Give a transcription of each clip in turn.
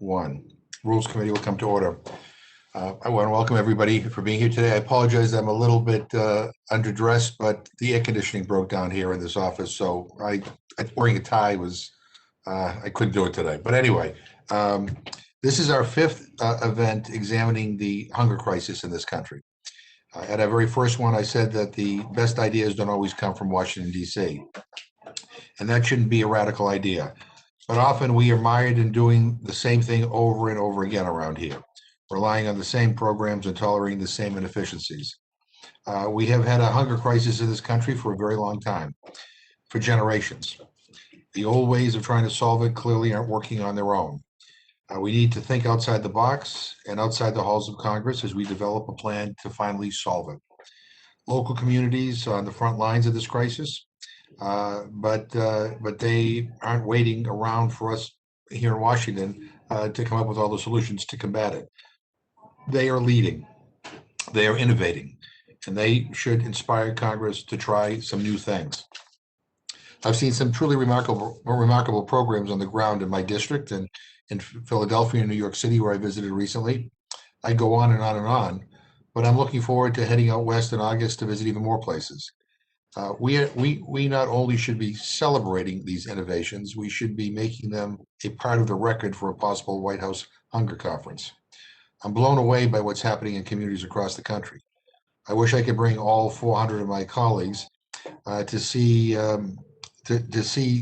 1. Rules Committee will come to order. I want to welcome everybody for being here today. I apologize, I'm a little bit underdressed, but the air conditioning broke down here in this office, so wearing a tie was, I couldn't do it today. But anyway, this is our 5th event examining the hunger crisis in this country. At our very first one, I said that the best ideas don't always come from Washington, D.C., and that shouldn't be a radical idea. But often we are mired in doing the same thing over and over again around here, relying on the same programs and tolerating the same inefficiencies. We have had a hunger crisis in this country for a very long time, for generations. The old ways of trying to solve it clearly aren't working on their own. We need to think outside the box and outside the halls of Congress as we develop a plan to finally solve it. Local communities are on the front lines of this crisis, but they aren't waiting around for us here in Washington to come up with all the solutions to combat it. They are leading, they are innovating, and they should inspire Congress to try some new things. I've seen some truly remarkable programs on the ground in my district and in Philadelphia and New York City, where I visited recently. I go on and on and on, but I'm looking forward to heading out west in August to visit even more places. We not only should be celebrating these innovations, we should be making them a part of the record for a possible White House hunger conference. I'm blown away by what's happening in communities across the country. I wish I could bring all 400 of my colleagues to see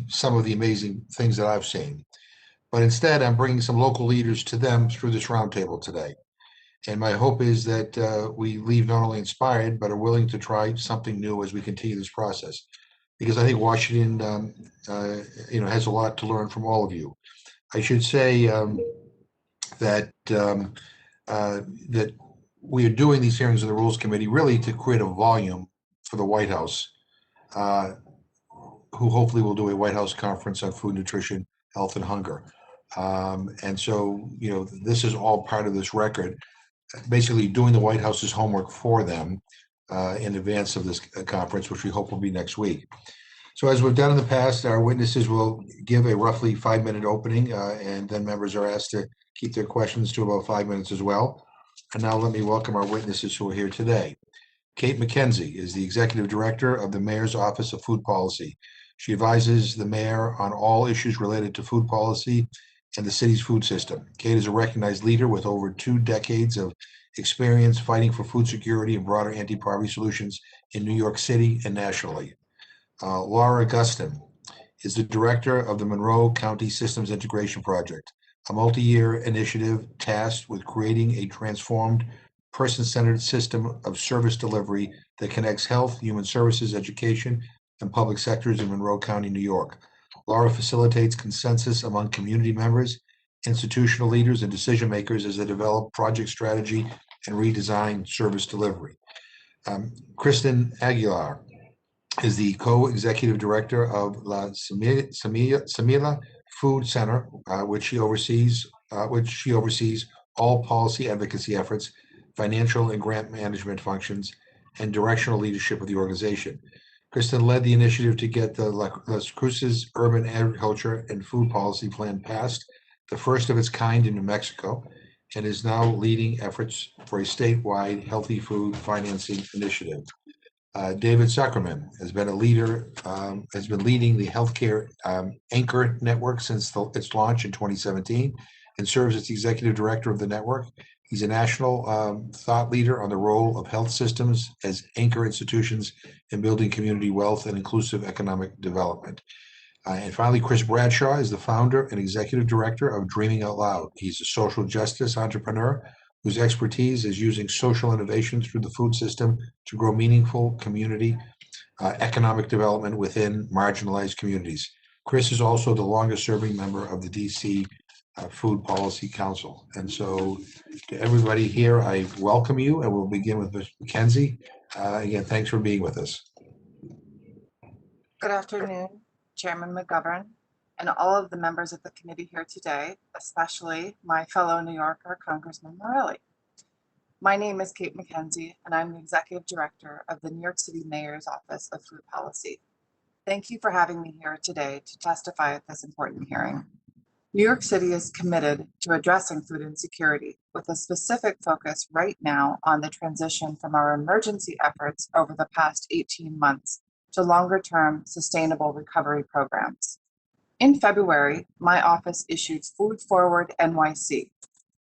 some of the amazing things that I've seen. But instead, I'm bringing some local leaders to them through this roundtable today. And my hope is that we leave not only inspired, but are willing to try something new as we continue this process. Because I think Washington, has a lot to learn from all of you. I should say that we are doing these hearings of the Rules Committee really to create a volume for the White House, who hopefully will do a White House conference on food, nutrition, health, and hunger. And so, this is all part of this record, basically doing the White House's homework for them in advance of this conference, which we hope will be next week. So as we've done in the past, our witnesses will give a roughly 5-minute opening, and then members are asked to keep their questions to about 5 minutes as well. And now let me welcome our witnesses who are here today. Kate McKenzie is the Executive Director of the Mayor's Office of Food Policy. She advises the mayor on all issues related to food policy and the city's food system. Kate is a recognized leader with over 2 decades of experience fighting for food security and broader anti-poverty solutions in New York City and nationally. Laura Gustin is the director of the Monroe County Systems Integration Project, a multi-year initiative tasked with creating a transformed, person-centered system of service delivery that connects health, human services, education, and public sectors in Monroe County, New York. Laura facilitates consensus among community members, institutional leaders, and decision makers as they develop project strategy and redesign service delivery. Kristen Aguilar is the co-executive director of La Semilla Food Center, which she oversees all policy advocacy efforts, financial and grant management functions, and directional leadership of the organization. Kristen led the initiative to get the Las Cruces Urban Agriculture and Food Policy Plan passed, the first of its kind in New Mexico, and is now leading efforts for a statewide healthy food financing initiative. David Zuckerman has been leading the healthcare Anchor Network since its launch in 2017 and serves as the executive director of the network. He's a national thought leader on the role of health systems as anchor institutions in building community wealth and inclusive economic development. And finally, Chris Bradshaw is the founder and executive director of Dreaming Out Loud. He's a social justice entrepreneur whose expertise is using social innovation through the food system to grow meaningful community economic development within marginalized communities. Chris is also the longest serving member of the DC Food Policy Council. And so to everybody here, I welcome you, and we'll begin with Ms. McKenzie. Again, thanks for being with us. Good afternoon, Chairman McGovern, and all of the members of the committee here today, especially my fellow New Yorker, Congressman Morelli. My name is Kate McKenzie, and I'm the Executive Director of the New York City Mayor's Office of Food Policy. Thank you for having me here today to testify at this important hearing. New York City is committed to addressing food insecurity with a specific focus right now on the transition from our emergency efforts over the past 18 months to longer-term sustainable recovery programs. In February, my office issued Food Forward NYC,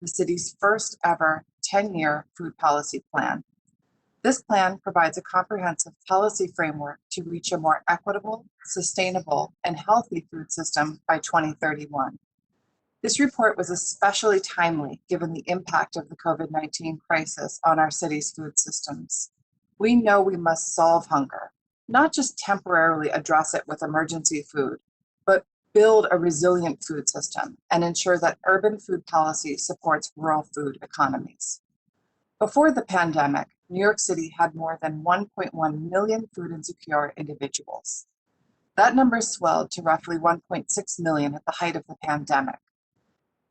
the city's first ever 10-year food policy plan. This plan provides a comprehensive policy framework to reach a more equitable, sustainable, and healthy food system by 2031. This report was especially timely given the impact of the COVID-19 crisis on our city's food systems. We know we must solve hunger, not just temporarily address it with emergency food, but build a resilient food system and ensure that urban food policy supports rural food economies. Before the pandemic, New York City had more than 1.1 million food insecure individuals. That number swelled to roughly 1.6 million at the height of the pandemic.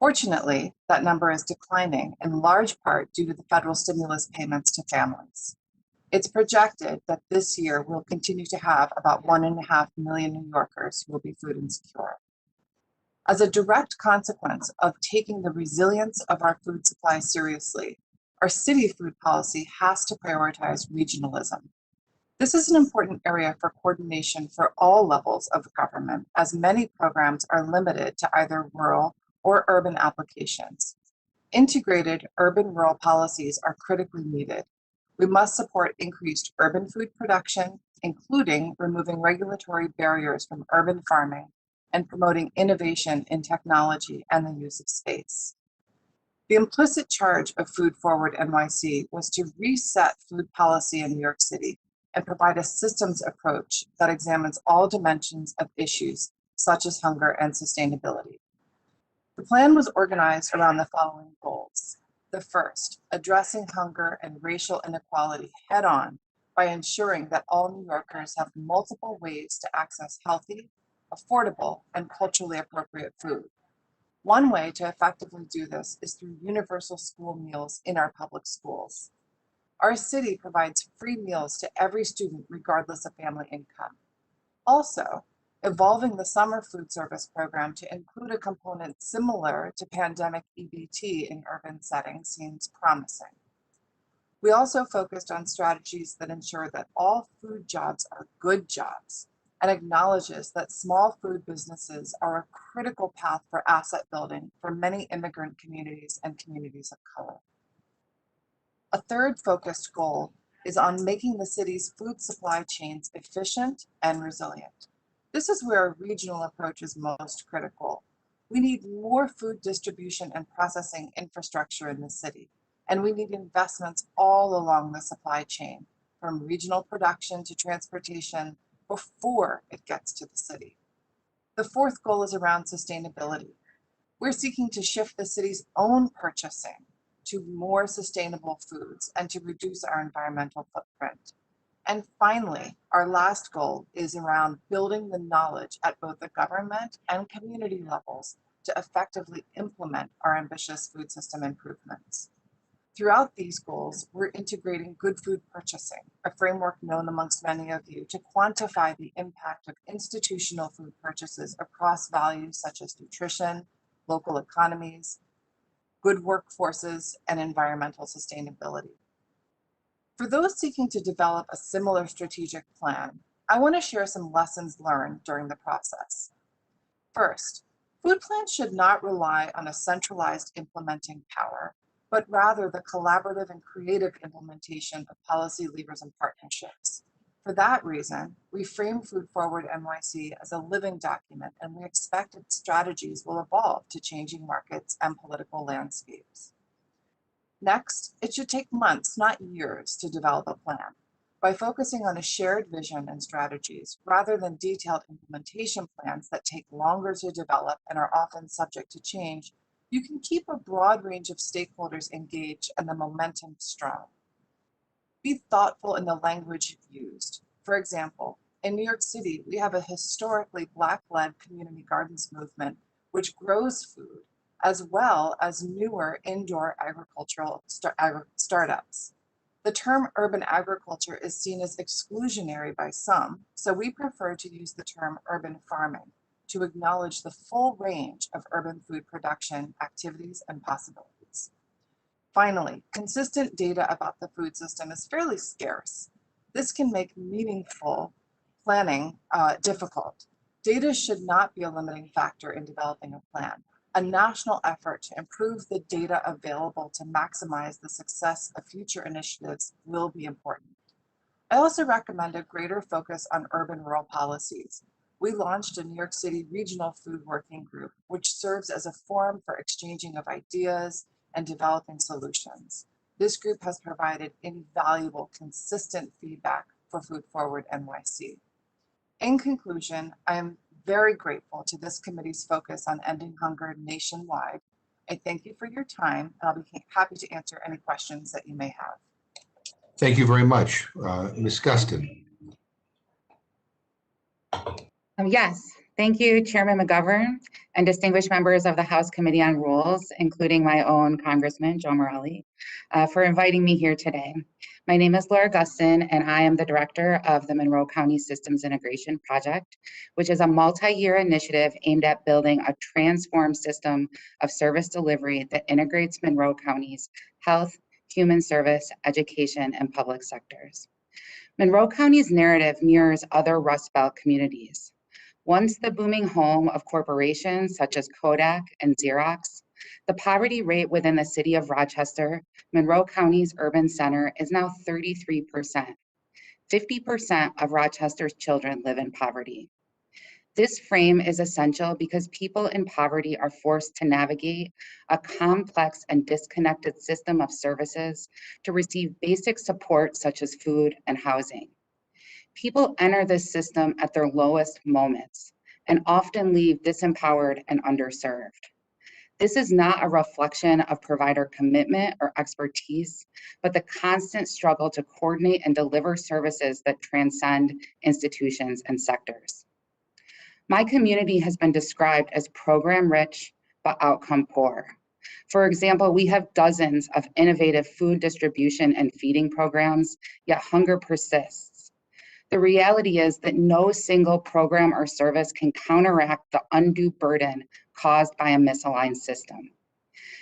Fortunately, that number is declining in large part due to the federal stimulus payments to families. It's projected that this year we'll continue to have about 1.5 million New Yorkers who will be food insecure. As a direct consequence of taking the resilience of our food supply seriously, our city food policy has to prioritize regionalism. This is an important area for coordination for all levels of government, as many programs are limited to either rural or urban applications. Integrated urban-rural policies are critically needed. We must support increased urban food production, including removing regulatory barriers from urban farming and promoting innovation in technology and the use of space. The implicit charge of Food Forward NYC was to reset food policy in New York City and provide a systems approach that examines all dimensions of issues such as hunger and sustainability. The plan was organized around the following goals. The first, addressing hunger and racial inequality head-on by ensuring that all New Yorkers have multiple ways to access healthy, affordable, and culturally appropriate food. One way to effectively do this is through universal school meals in our public schools. Our city provides free meals to every student regardless of family income. Also, evolving the summer food service program to include a component similar to pandemic EBT in urban settings seems promising. We also focused on strategies that ensure that all food jobs are good jobs and acknowledges that small food businesses are a critical path for asset building for many immigrant communities and communities of color. A third focused goal is on making the city's food supply chains efficient and resilient. This is where a regional approach is most critical. We need more food distribution and processing infrastructure in the city, and we need investments all along the supply chain, from regional production to transportation, before it gets to the city. The fourth goal is around sustainability. We're seeking to shift the city's own purchasing to more sustainable foods and to reduce our environmental footprint. And finally, our last goal is around building the knowledge at both the government and community levels to effectively implement our ambitious food system improvements. Throughout these goals, we're integrating good food purchasing, a framework known amongst many of you, to quantify the impact of institutional food purchases across values such as nutrition, local economies, good workforces, and environmental sustainability. For those seeking to develop a similar strategic plan, I want to share some lessons learned during the process. First, food plans should not rely on a centralized implementing power, but rather the collaborative and creative implementation of policy levers and partnerships. For that reason, we frame Food Forward NYC as a living document, and we expect its strategies will evolve to changing markets and political landscapes. Next, it should take months, not years, to develop a plan. By focusing on a shared vision and strategies, rather than detailed implementation plans that take longer to develop and are often subject to change, you can keep a broad range of stakeholders engaged and the momentum strong. Be thoughtful in the language used. For example, in New York City, we have a historically Black-led community gardens movement, which grows food, as well as newer indoor agricultural startups. The term urban agriculture is seen as exclusionary by some, so we prefer to use the term urban farming to acknowledge the full range of urban food production activities and possibilities. Finally, consistent data about the food system is fairly scarce. This can make meaningful planning difficult. Data should not be a limiting factor in developing a plan. A national effort to improve the data available to maximize the success of future initiatives will be important. I also recommend a greater focus on urban-rural policies. We launched a New York City Regional Food Working Group, which serves as a forum for exchanging of ideas and developing solutions. This group has provided invaluable, consistent feedback for Food Forward NYC. In conclusion, I am very grateful to this committee's focus on ending hunger nationwide. I thank you for your time, and I'll be happy to answer any questions that you may have. Thank you very much. Ms. Gustin. Yes, thank you, Chairman McGovern and distinguished members of the House Committee on Rules, including my own Congressman, Joe Morelli, for inviting me here today. My name is Laura Gustin, and I am the director of the Monroe County Systems Integration Project, which is a multi-year initiative aimed at building a transformed system of service delivery that integrates Monroe County's health, human service, education, and public sectors. Monroe County's narrative mirrors other Rust Belt communities. Once the booming home of corporations such as Kodak and Xerox, the poverty rate within the city of Rochester, Monroe County's urban center, is now 33%. 50% of Rochester's children live in poverty. This frame is essential because people in poverty are forced to navigate a complex and disconnected system of services to receive basic support such as food and housing. People enter this system at their lowest moments and often leave disempowered and underserved. This is not a reflection of provider commitment or expertise, but the constant struggle to coordinate and deliver services that transcend institutions and sectors. My community has been described as program rich, but outcome poor. For example, we have dozens of innovative food distribution and feeding programs, yet hunger persists. The reality is that no single program or service can counteract the undue burden caused by a misaligned system.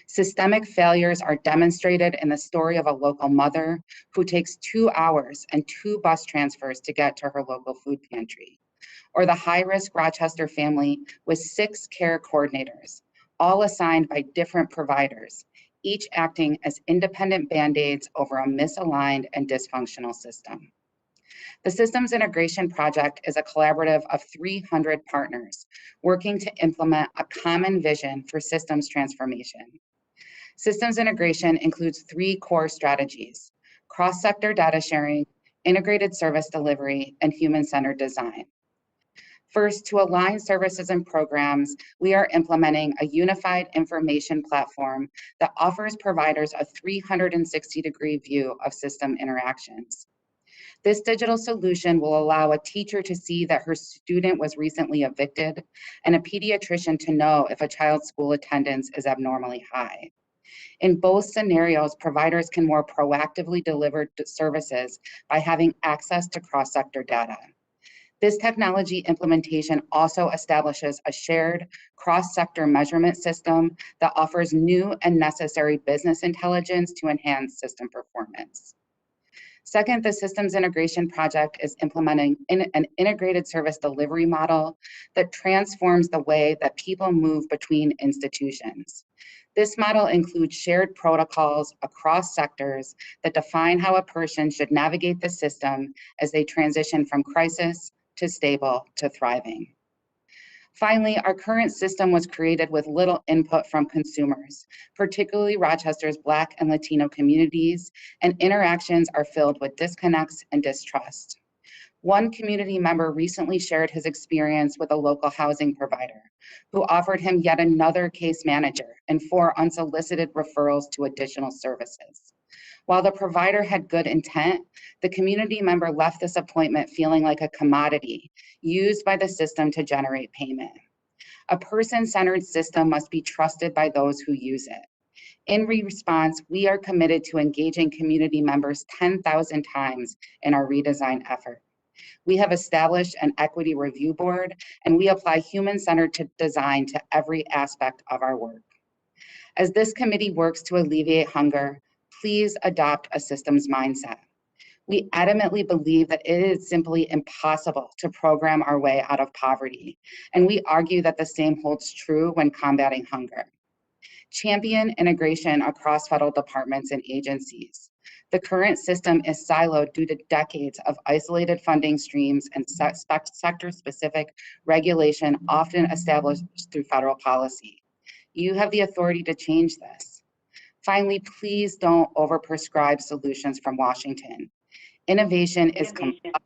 Systemic failures are demonstrated in the story of a local mother who takes 2 hours and 2 bus transfers to get to her local food pantry, or the high-risk Rochester family with 6 care coordinators, all assigned by different providers, each acting as independent band-aids over a misaligned and dysfunctional system. The Systems Integration Project is a collaborative of 300 partners working to implement a common vision for systems transformation. Systems integration includes 3 core strategies: cross-sector data sharing, integrated service delivery, and human-centered design. First, to align services and programs, we are implementing a unified information platform that offers providers a 360-degree view of system interactions. This digital solution will allow a teacher to see that her student was recently evicted and a pediatrician to know if a child's school attendance is abnormally high. In both scenarios, providers can more proactively deliver services by having access to cross-sector data. This technology implementation also establishes a shared cross-sector measurement system that offers new and necessary business intelligence to enhance system performance. Second, the Systems Integration Project is implementing an integrated service delivery model that transforms the way that people move between institutions. This model includes shared protocols across sectors that define how a person should navigate the system as they transition from crisis to stable to thriving. Finally, our current system was created with little input from consumers, particularly Rochester's Black and Latino communities, and interactions are filled with disconnects and distrust. One community member recently shared his experience with a local housing provider who offered him yet another case manager and 4 unsolicited referrals to additional services. While the provider had good intent, the community member left this appointment feeling like a commodity used by the system to generate payment. A person-centered system must be trusted by those who use it. In response, we are committed to engaging community members 10,000 times in our redesign effort. We have established an equity review board, and we apply human-centered design to every aspect of our work. As this committee works to alleviate hunger, please adopt a systems mindset. We adamantly believe that it is simply impossible to program our way out of poverty, and we argue that the same holds true when combating hunger. Champion integration across federal departments and agencies. The current system is siloed due to decades of isolated funding streams and sector-specific regulation often established through federal policy. You have the authority to change this. Finally, please don't overprescribe solutions from Washington. Innovation is complex.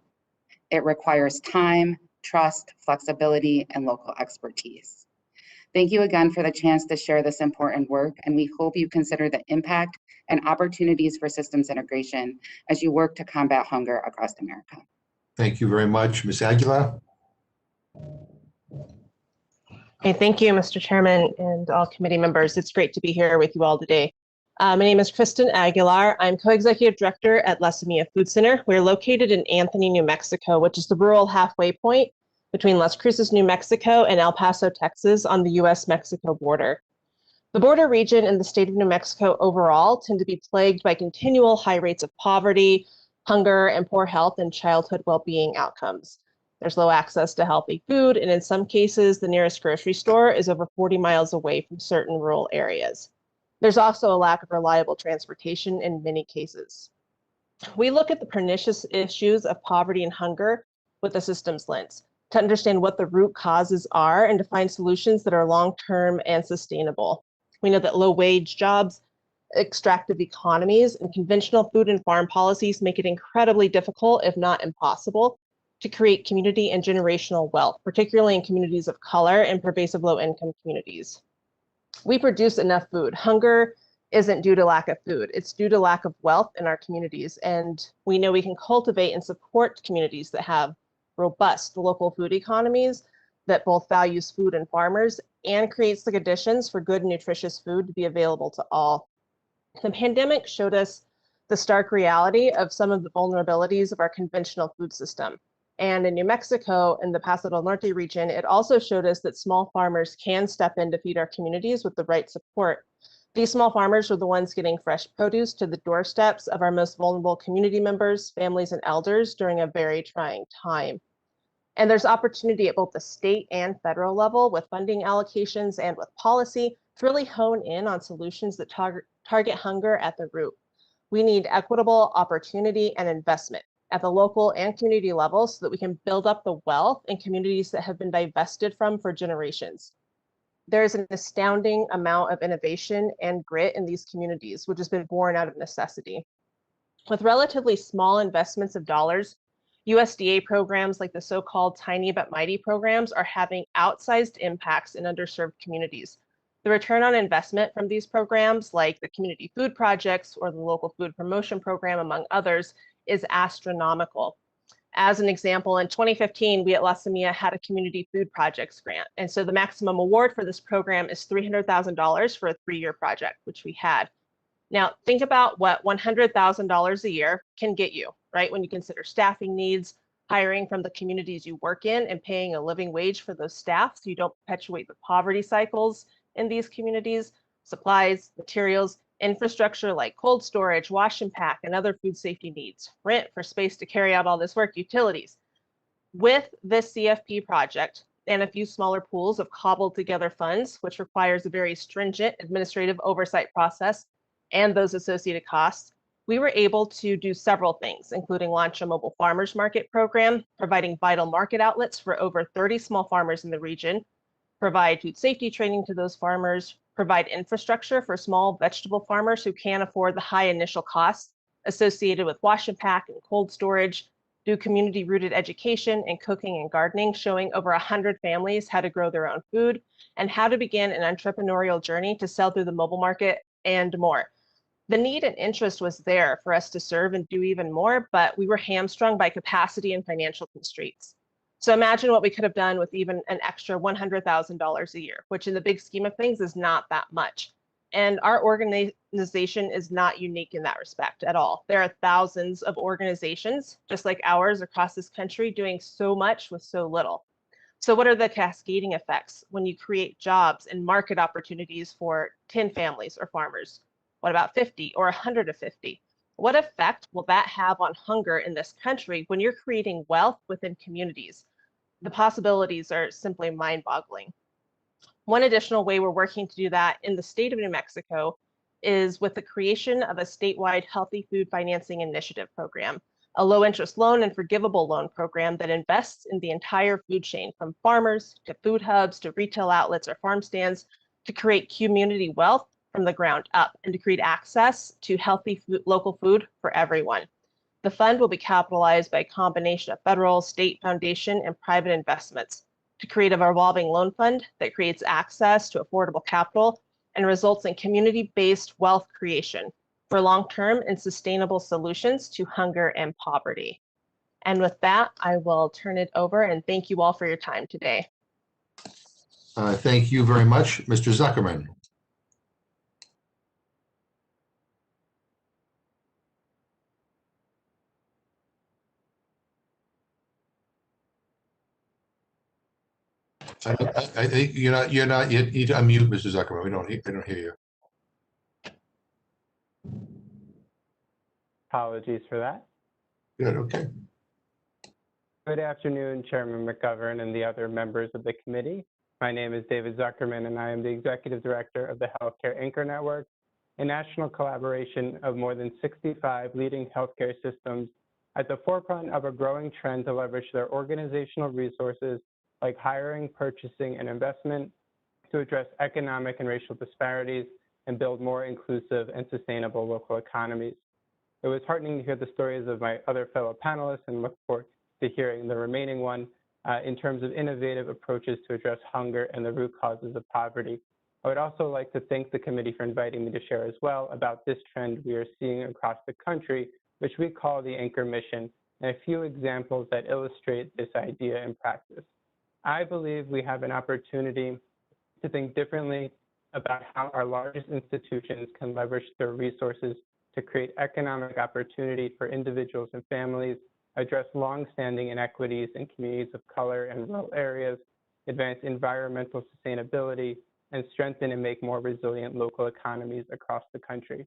It requires time, trust, flexibility, and local expertise. Thank you again for the chance to share this important work, and we hope you consider the impact and opportunities for systems integration as you work to combat hunger across America. Thank you very much. Ms. Aguilar? Hey, thank you, Mr. Chairman and all committee members. It's great to be here with you all today. My name is Kristen Aguilar. I'm co-executive director at La Semilla Food Center. We're located in Anthony, New Mexico, which is the rural halfway point between Las Cruces, New Mexico and El Paso, Texas on the US-Mexico border. The border region and the state of New Mexico overall tend to be plagued by continual high rates of poverty, hunger, and poor health and childhood well-being outcomes. There's low access to healthy food, and in some cases, the nearest grocery store is over 40 miles away from certain rural areas. There's also a lack of reliable transportation in many cases. We look at the pernicious issues of poverty and hunger with a systems lens to understand what the root causes are and to find solutions that are long-term and sustainable. We know that low-wage jobs, extractive economies, and conventional food and farm policies make it incredibly difficult, if not impossible, to create community and generational wealth, particularly in communities of color and pervasive low-income communities. We produce enough food. Hunger isn't due to lack of food. It's due to lack of wealth in our communities. And we know we can cultivate and support communities that have robust local food economies that both values food and farmers and creates the conditions for good and nutritious food to be available to all. The pandemic showed us the stark reality of some of the vulnerabilities of our conventional food system. And in New Mexico, in the Paso del Norte region, it also showed us that small farmers can step in to feed our communities with the right support. These small farmers were the ones getting fresh produce to the doorsteps of our most vulnerable community members, families, and elders during a very trying time. And there's opportunity at both the state and federal level with funding allocations and with policy to really hone in on solutions that target hunger at the root. We need equitable opportunity and investment at the local and community level so that we can build up the wealth in communities that have been divested from for generations. There is an astounding amount of innovation and grit in these communities, which has been born out of necessity. With relatively small investments of dollars, USDA programs like the so-called Tiny But Mighty programs are having outsized impacts in underserved communities. The return on investment from these programs, like the community food projects or the local food promotion program, among others, is astronomical. As an example, in 2015, we at La Semilla had a community food projects grant. And so the maximum award for this program is $300,000 for a 3-year project, which we had. Now, think about what $100,000 a year can get you, right? When you consider staffing needs, hiring from the communities you work in, and paying a living wage for those staff so you don't perpetuate the poverty cycles in these communities, supplies, materials, infrastructure like cold storage, wash and pack, and other food safety needs, rent for space to carry out all this work, utilities. With this CFP project and a few smaller pools of cobbled together funds, which requires a very stringent administrative oversight process and those associated costs, we were able to do several things, including launch a mobile farmers market program, providing vital market outlets for over 30 small farmers in the region, provide food safety training to those farmers, provide infrastructure for small vegetable farmers who can't afford the high initial costs associated with wash and pack and cold storage, do community-rooted education in cooking and gardening, showing over 100 families how to grow their own food and how to begin an entrepreneurial journey to sell through the mobile market and more. The need and interest was there for us to serve and do even more, but we were hamstrung by capacity and financial constraints. So imagine what we could have done with even an extra $100,000 a year, which in the big scheme of things is not that much. And our organization is not unique in that respect at all. There are thousands of organizations just like ours across this country doing so much with so little. So what are the cascading effects when you create jobs and market opportunities for 10 families or farmers? What about 50 or 150? What effect will that have on hunger in this country when you're creating wealth within communities? The possibilities are simply mind-boggling. One additional way we're working to do that in the state of New Mexico is with the creation of a statewide healthy food financing initiative program, a low interest loan and forgivable loan program that invests in the entire food chain from farmers to food hubs to retail outlets or farm stands to create community wealth from the ground up and to create access to healthy food, local food for everyone. The fund will be capitalized by a combination of federal, state foundation, and private investments to create a revolving loan fund that creates access to affordable capital and results in community-based wealth creation for long-term and sustainable solutions to hunger and poverty. And with that, I will turn it over and thank you all for your time today. Thank you very much, Mr. Zuckerman. I think you're not, you need to unmute, Mr. Zuckerman. I don't hear you. Apologies for that. Good, okay. Good afternoon, Chairman McGovern and the other members of the committee. My name is David Zuckerman, and I am the Executive Director of the Healthcare Anchor Network, a national collaboration of more than 65 leading healthcare systems at the forefront of a growing trend to leverage their organizational resources like hiring, purchasing, and investment to address economic and racial disparities and build more inclusive and sustainable local economies. It was heartening to hear the stories of my other fellow panelists and look forward to hearing the remaining one in terms of innovative approaches to address hunger and the root causes of poverty. I would also like to thank the committee for inviting me to share as well about this trend we are seeing across the country, which we call the Anchor Mission, and a few examples that illustrate this idea in practice. I believe we have an opportunity to think differently about how our largest institutions can leverage their resources to create economic opportunity for individuals and families, address longstanding inequities in communities of color and rural areas, advance environmental sustainability, and strengthen and make more resilient local economies across the country.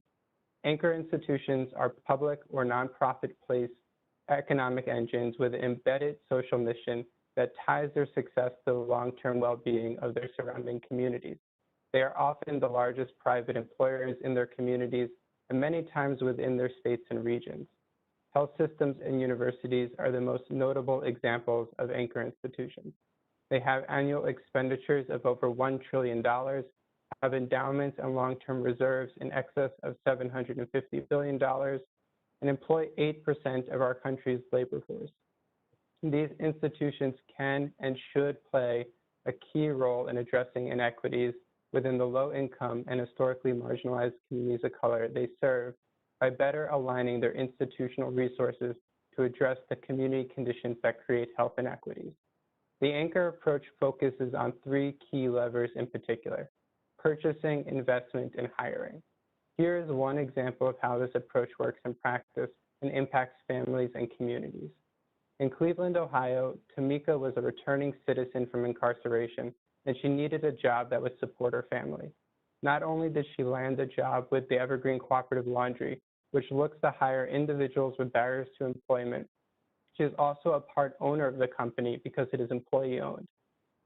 Anchor institutions are public or nonprofit place economic engines with an embedded social mission that ties their success to the long-term well-being of their surrounding communities. They are often the largest private employers in their communities and many times within their states and regions. Health systems and universities are the most notable examples of anchor institutions. They have annual expenditures of over $1 trillion, have endowments and long-term reserves in excess of $750 billion, and employ 8% of our country's labor force. These institutions can and should play a key role in addressing inequities within the low-income and historically marginalized communities of color they serve by better aligning their institutional resources to address the community conditions that create health inequities. The anchor approach focuses on three key levers in particular: purchasing, investment, and hiring. Here is one example of how this approach works in practice and impacts families and communities. In Cleveland, Ohio, Tamika was a returning citizen from incarceration, and she needed a job that would support her family. Not only did she land a job with the Evergreen Cooperative Laundry, which looks to hire individuals with barriers to employment, she is also a part owner of the company because it is employee-owned.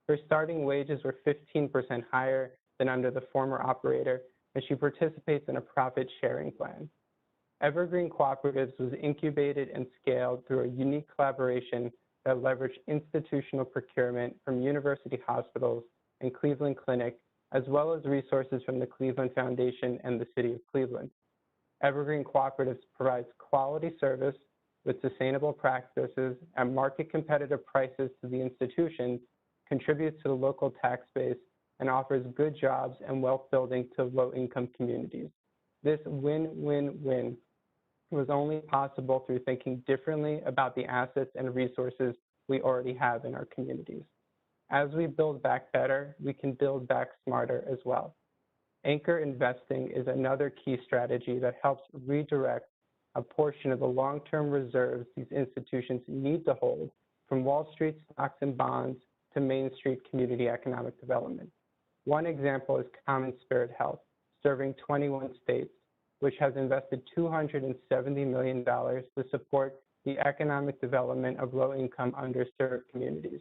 Her starting wages were 15% higher than under the former operator, and she participates in a profit-sharing plan. Evergreen Cooperatives was incubated and scaled through a unique collaboration that leveraged institutional procurement from university hospitals and Cleveland Clinic, as well as resources from the Cleveland Foundation and the City of Cleveland. Evergreen Cooperatives provides quality service with sustainable practices and market competitive prices to the institutions, contributes to the local tax base, and offers good jobs and wealth building to low-income communities. This win-win-win was only possible through thinking differently about the assets and resources we already have in our communities. As we build back better, we can build back smarter as well. Anchor investing is another key strategy that helps redirect a portion of the long-term reserves these institutions need to hold from Wall Street stocks and bonds to Main Street community economic development. One example is Common Spirit Health, serving 21 states, which has invested $270 million to support the economic development of low-income, underserved communities.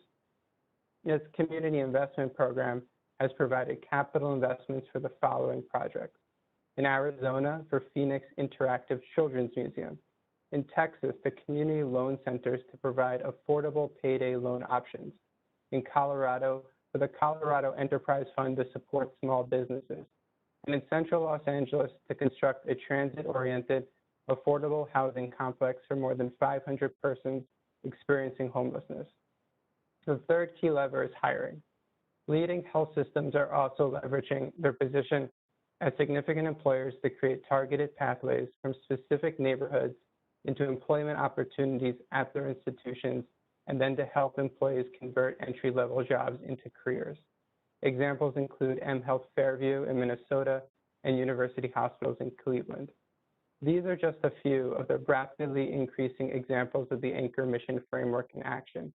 This community investment program has provided capital investments for the following projects. In Arizona, for Phoenix Interactive Children's Museum. In Texas, the community loan centers to provide affordable payday loan options. In Colorado, for the Colorado Enterprise Fund to support small businesses. And in Central Los Angeles, to construct a transit-oriented, affordable housing complex for more than 500 persons experiencing homelessness. The third key lever is hiring. Leading health systems are also leveraging their position as significant employers to create targeted pathways from specific neighborhoods into employment opportunities at their institutions, and then to help employees convert entry-level jobs into careers. Examples include mHealth Fairview in Minnesota and University Hospitals in Cleveland. These are just a few of the rapidly increasing examples of the Anchor mission framework in action.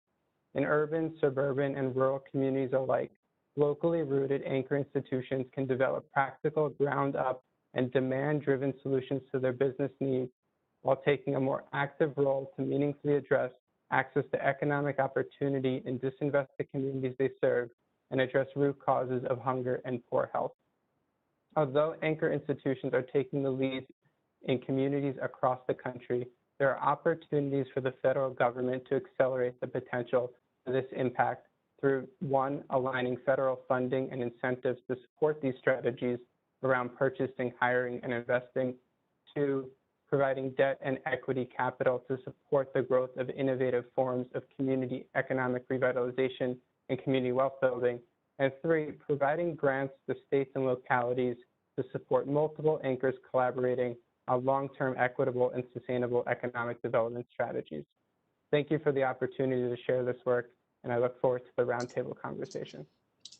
In urban, suburban, and rural communities alike, locally rooted Anchor institutions can develop practical, ground-up, and demand-driven solutions to their business needs while taking a more active role to meaningfully address access to economic opportunity in disinvested communities they serve and address root causes of hunger and poor health. Although Anchor institutions are taking the lead in communities across the country, there are opportunities for the federal government to accelerate the potential for this impact through, one, aligning federal funding and incentives to support these strategies around purchasing, hiring, and investing. Two, providing debt and equity capital to support the growth of innovative forms of community economic revitalization and community wealth building. And three, providing grants to states and localities to support multiple anchors collaborating on long-term equitable and sustainable economic development strategies. Thank you for the opportunity to share this work, and I look forward to the roundtable conversation.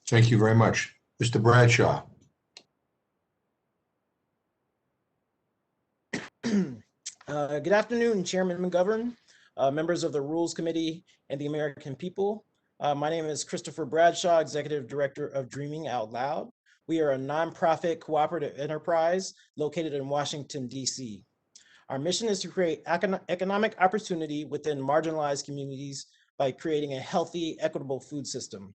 Thank you very much. Mr. Bradshaw. Good afternoon, Chairman McGovern, members of the Rules Committee, and the American people. My name is Christopher Bradshaw, Executive Director of Dreaming Out Loud. We are a nonprofit cooperative enterprise located in Washington, D.C. Our mission is to create economic opportunity within marginalized communities by creating a healthy, equitable food system.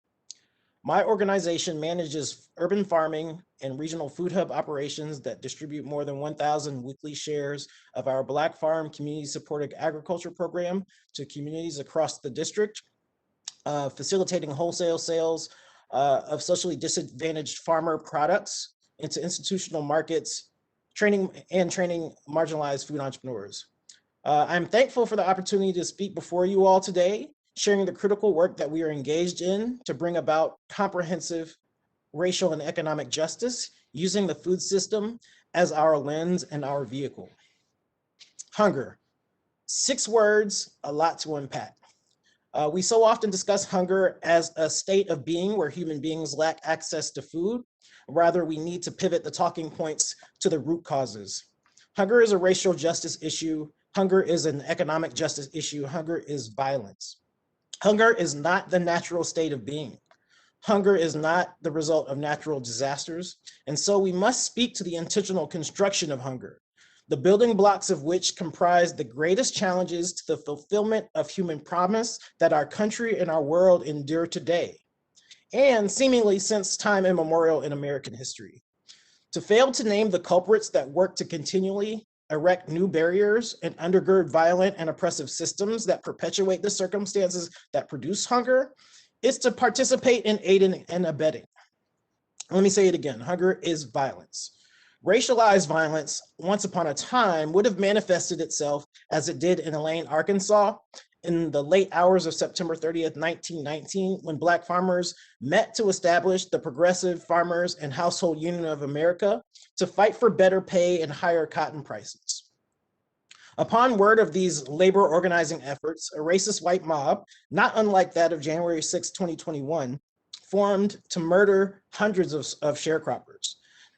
My organization manages urban farming and regional food hub operations that distribute more than 1,000 weekly shares of our Black Farm Community Supported Agriculture Program to communities across the district, facilitating wholesale sales of socially disadvantaged farmer products into institutional markets, training marginalized food entrepreneurs. I'm thankful for the opportunity to speak before you all today, sharing the critical work that we are engaged in to bring about comprehensive racial and economic justice using the food system as our lens and our vehicle. Hunger. 6 words, a lot to unpack. We so often discuss hunger as a state of being where human beings lack access to food. Rather, we need to pivot the talking points to the root causes. Hunger is a racial justice issue. Hunger is an economic justice issue. Hunger is violence. Hunger is not the natural state of being. Hunger is not the result of natural disasters. And so we must speak to the intentional construction of hunger, the building blocks of which comprise the greatest challenges to the fulfillment of human promise that our country and our world endure today, and seemingly since time immemorial in American history. To fail to name the culprits that work to continually erect new barriers and undergird violent and oppressive systems that perpetuate the circumstances that produce hunger is to participate in aiding and abetting. Let me say it again, hunger is violence. Racialized violence, once upon a time, would have manifested itself as it did in Elaine, Arkansas, in the late hours of September 30th, 1919, when Black farmers met to establish the Progressive Farmers and Household Union of America to fight for better pay and higher cotton prices. Upon word of these labor organizing efforts, a racist white mob, not unlike that of January 6, 2021, formed to murder hundreds of sharecroppers.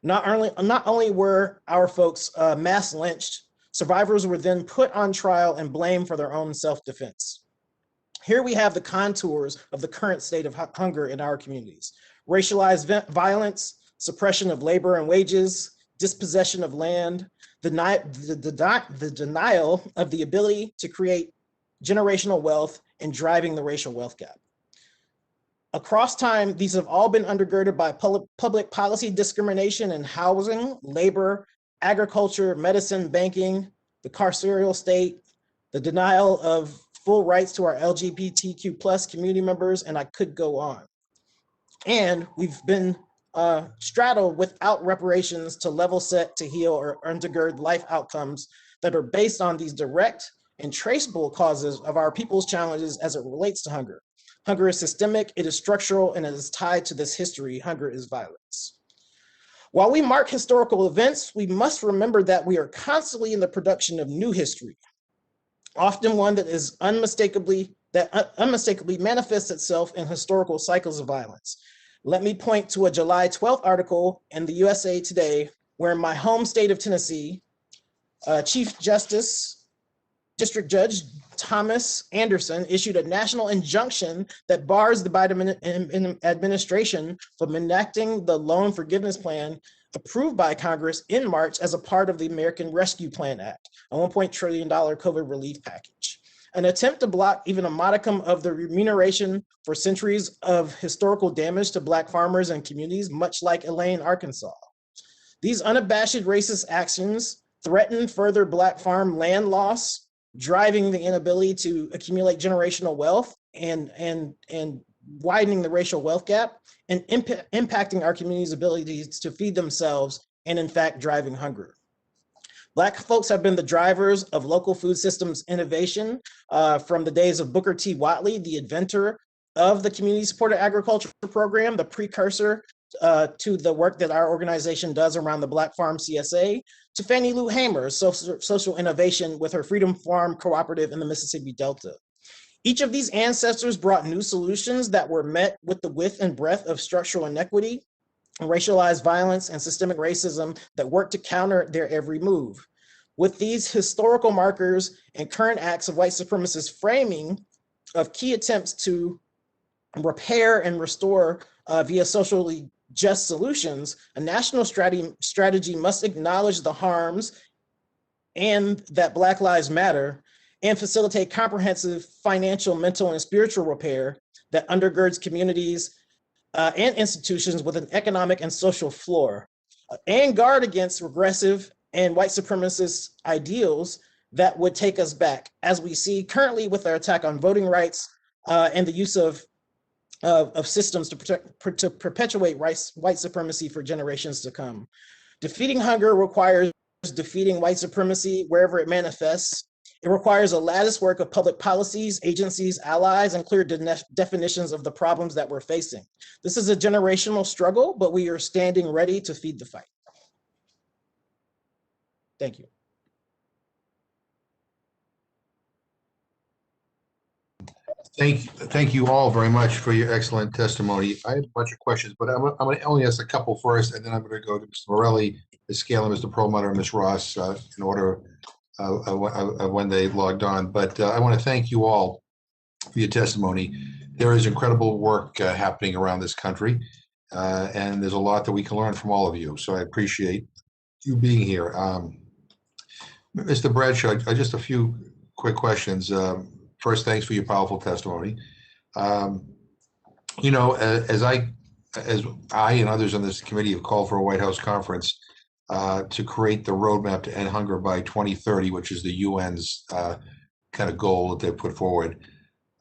Not only were our folks mass lynched, survivors were then put on trial and blamed for their own self-defense. Here we have the contours of the current state of hunger in our communities. Racialized violence, suppression of labor and wages, dispossession of land, the denial of the ability to create generational wealth, and driving the racial wealth gap. Across time, these have all been undergirded by public policy discrimination in housing, labor, agriculture, medicine, banking, the carceral state, the denial of full rights to our LGBTQ plus community members, and I could go on. And we've been straddled without reparations to level set, to heal, or undergird life outcomes that are based on these direct and traceable causes of our people's challenges as it relates to hunger. Hunger is systemic, it is structural, and it is tied to this history. Hunger is violence. While we mark historical events, we must remember that we are constantly in the production of new history, often one that is unmistakably manifests itself in historical cycles of violence. Let me point to a July 12th article in the USA Today, where in my home state of Tennessee, Chief Justice, District Judge Thomas Anderson issued a national injunction that bars the Biden administration from enacting the loan forgiveness plan approved by Congress in March as a part of the American Rescue Plan Act, a $1.1 trillion COVID relief package. An attempt to block even a modicum of the remuneration for centuries of historical damage to Black farmers and communities, much like Elaine, Arkansas. These unabashed racist actions threaten further Black farm land loss, driving the inability to accumulate generational wealth and widening the racial wealth gap, and impacting our community's ability to feed themselves, and in fact, driving hunger. Black folks have been the drivers of local food systems innovation from the days of Booker T. Watley, the inventor of the Community Supported Agriculture Program, the precursor to the work that our organization does around the Black Farm CSA, to Fannie Lou Hamer's social innovation with her Freedom Farm Cooperative in the Mississippi Delta. Each of these ancestors brought new solutions that were met with the width and breadth of structural inequity, racialized violence, and systemic racism that work to counter their every move. With these historical markers and current acts of white supremacist framing of key attempts to repair and restore via socially just solutions, a national strategy must acknowledge the harms and that Black Lives Matter, and facilitate comprehensive financial, mental, and spiritual repair that undergirds communities and institutions with an economic and social floor, and guard against regressive and white supremacist ideals that would take us back, as we see currently with our attack on voting rights and the use of systems to perpetuate white supremacy for generations to come. Defeating hunger requires defeating white supremacy wherever it manifests. It requires a lattice work of public policies, agencies, allies, and clear definitions of the problems that we're facing. This is a generational struggle, but we are standing ready to feed the fight. Thank you. Thank you all very much for your excellent testimony. I have a bunch of questions, but I'm going to only ask a couple first, and then I'm going to go to Mr. Morelli, Ms. Scala, Mr. Perlmutter, and Ms. Ross in order when they logged on. But I want to thank you all for your testimony. There is incredible work happening around this country, and there's a lot that we can learn from all of you. So I appreciate you being here. Mr. Bradshaw, just a few quick questions. First, thanks for your powerful testimony. You know, as I and others on this committee have called for a White House conference to create the roadmap to end hunger by 2030, which is the UN's kind of goal that they put forward.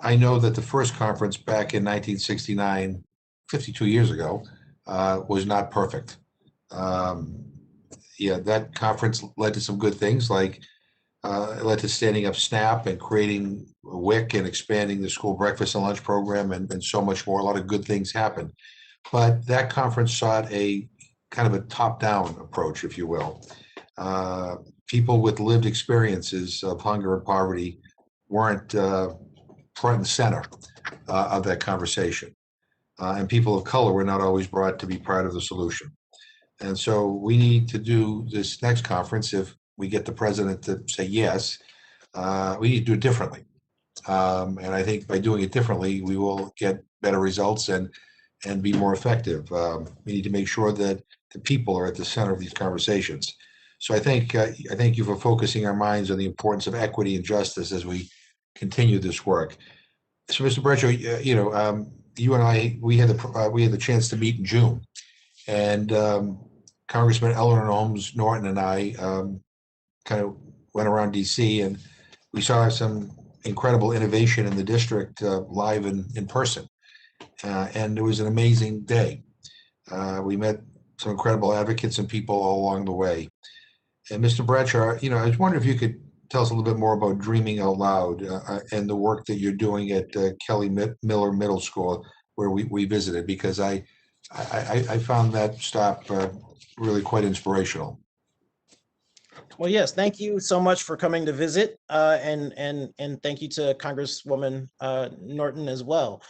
I know that the first conference back in 1969, 52 years ago, was not perfect. Yeah, that conference led to some good things, like it led to standing up SNAP and creating WIC and expanding the school breakfast and lunch program and so much more. A lot of good things happened. But that conference sought a kind of a top-down approach, if you will. People with lived experiences of hunger and poverty weren't front and center of that conversation. And people of color were not always brought to be part of the solution. And so we need to do this next conference, if we get the president to say yes, we need to do it differently. And I think by doing it differently, we will get better results and be more effective. We need to make sure that the people are at the center of these conversations. So I thank you for focusing our minds on the importance of equity and justice as we continue this work. So, Mr. Bradshaw, you and I, we had the chance to meet in June, and Congressman Eleanor Holmes Norton and I kind of went around DC, and we saw some incredible innovation in the district live in person, and it was an amazing day. We met some incredible advocates and people all along the way. And Mr. Bradshaw, I was wondering if you could tell us a little bit more about Dreaming Out Loud and the work that you're doing at Kelly Miller Middle School, where we visited, because I found that stop really quite inspirational. Well, yes, thank you so much for coming to visit, and thank you to Congresswoman Norton as well.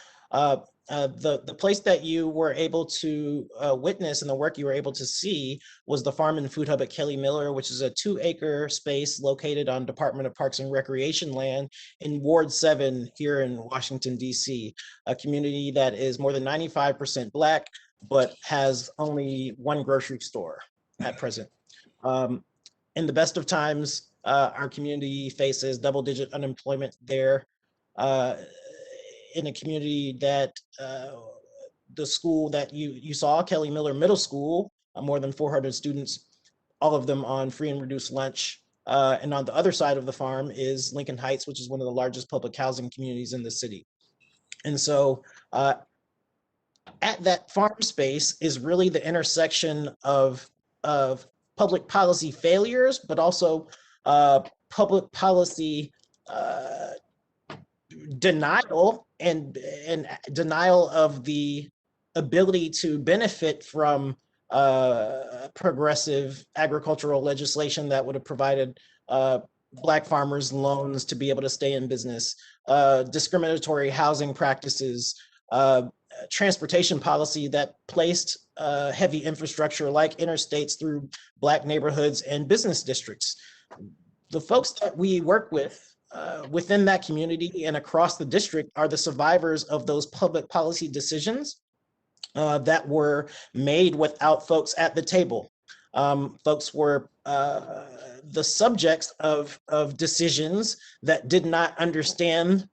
The place that you were able to witness and the work you were able to see was the Farm and Food Hub at Kelly Miller, which is a 2-acre space located on Department of Parks and Recreation land in Ward 7 here in Washington, D.C., a community that is more than 95% Black, but has only one grocery store at present. In the best of times, our community faces double-digit unemployment there. In a community that the school that you saw, Kelly Miller Middle School, more than 400 students, all of them on free and reduced lunch. And on the other side of the farm is Lincoln Heights, which is one of the largest public housing communities in the city. And so at that farm space is really the intersection of public policy failures, but also public policy denial and denial of the ability to benefit from progressive agricultural legislation that would have provided Black farmers loans to be able to stay in business, discriminatory housing practices, transportation policy that placed heavy infrastructure like interstates through Black neighborhoods and business districts. The folks that we work with within that community and across the district are the survivors of those public policy decisions that were made without folks at the table. Folks were the subjects of decisions that did not understand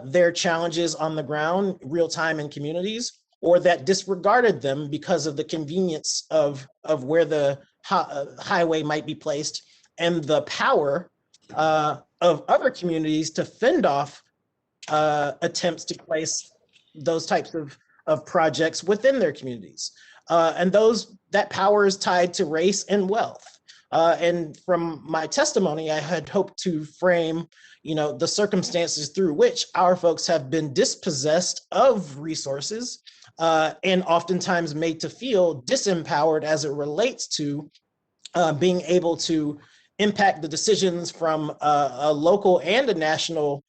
their challenges on the ground, real time in communities, or that disregarded them because of the convenience of where the highway might be placed and the power of other communities to fend off attempts to place those types of projects within their communities. And that power is tied to race and wealth. And from my testimony, I had hoped to frame, the circumstances through which our folks have been dispossessed of resources and oftentimes made to feel disempowered as it relates to being able to impact the decisions from a local and a national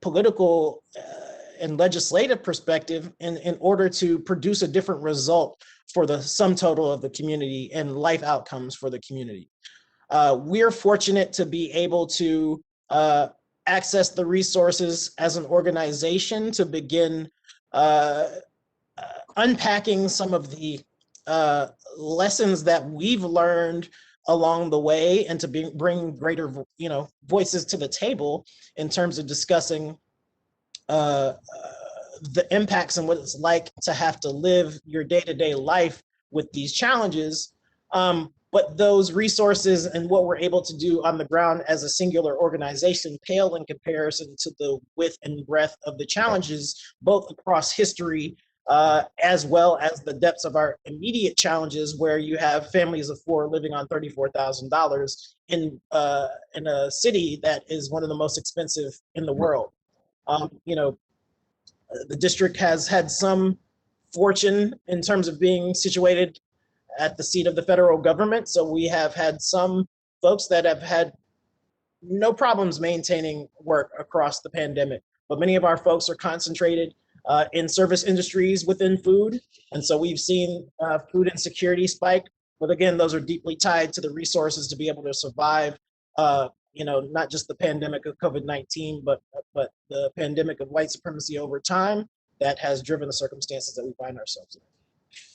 political and legislative perspective in order to produce a different result for the sum total of the community and life outcomes for the community. We're fortunate to be able to access the resources as an organization to begin unpacking some of the lessons that we've learned along the way and to bring greater voices to the table in terms of discussing the impacts and what it's like to have to live your day-to-day life with these challenges. But those resources and what we're able to do on the ground as a singular organization pale in comparison to the width and breadth of the challenges, both across history as well as the depths of our immediate challenges, where you have families of 4 living on $34,000 in a city that is one of the most expensive in the world. The district has had some fortune in terms of being situated at the seat of the federal government. So we have had some folks that have had no problems maintaining work across the pandemic, but many of our folks are concentrated in service industries within food. And so we've seen food insecurity spike. But again, those are deeply tied to the resources to be able to survive, not just the pandemic of COVID-19, but the pandemic of white supremacy over time that has driven the circumstances that we find ourselves in.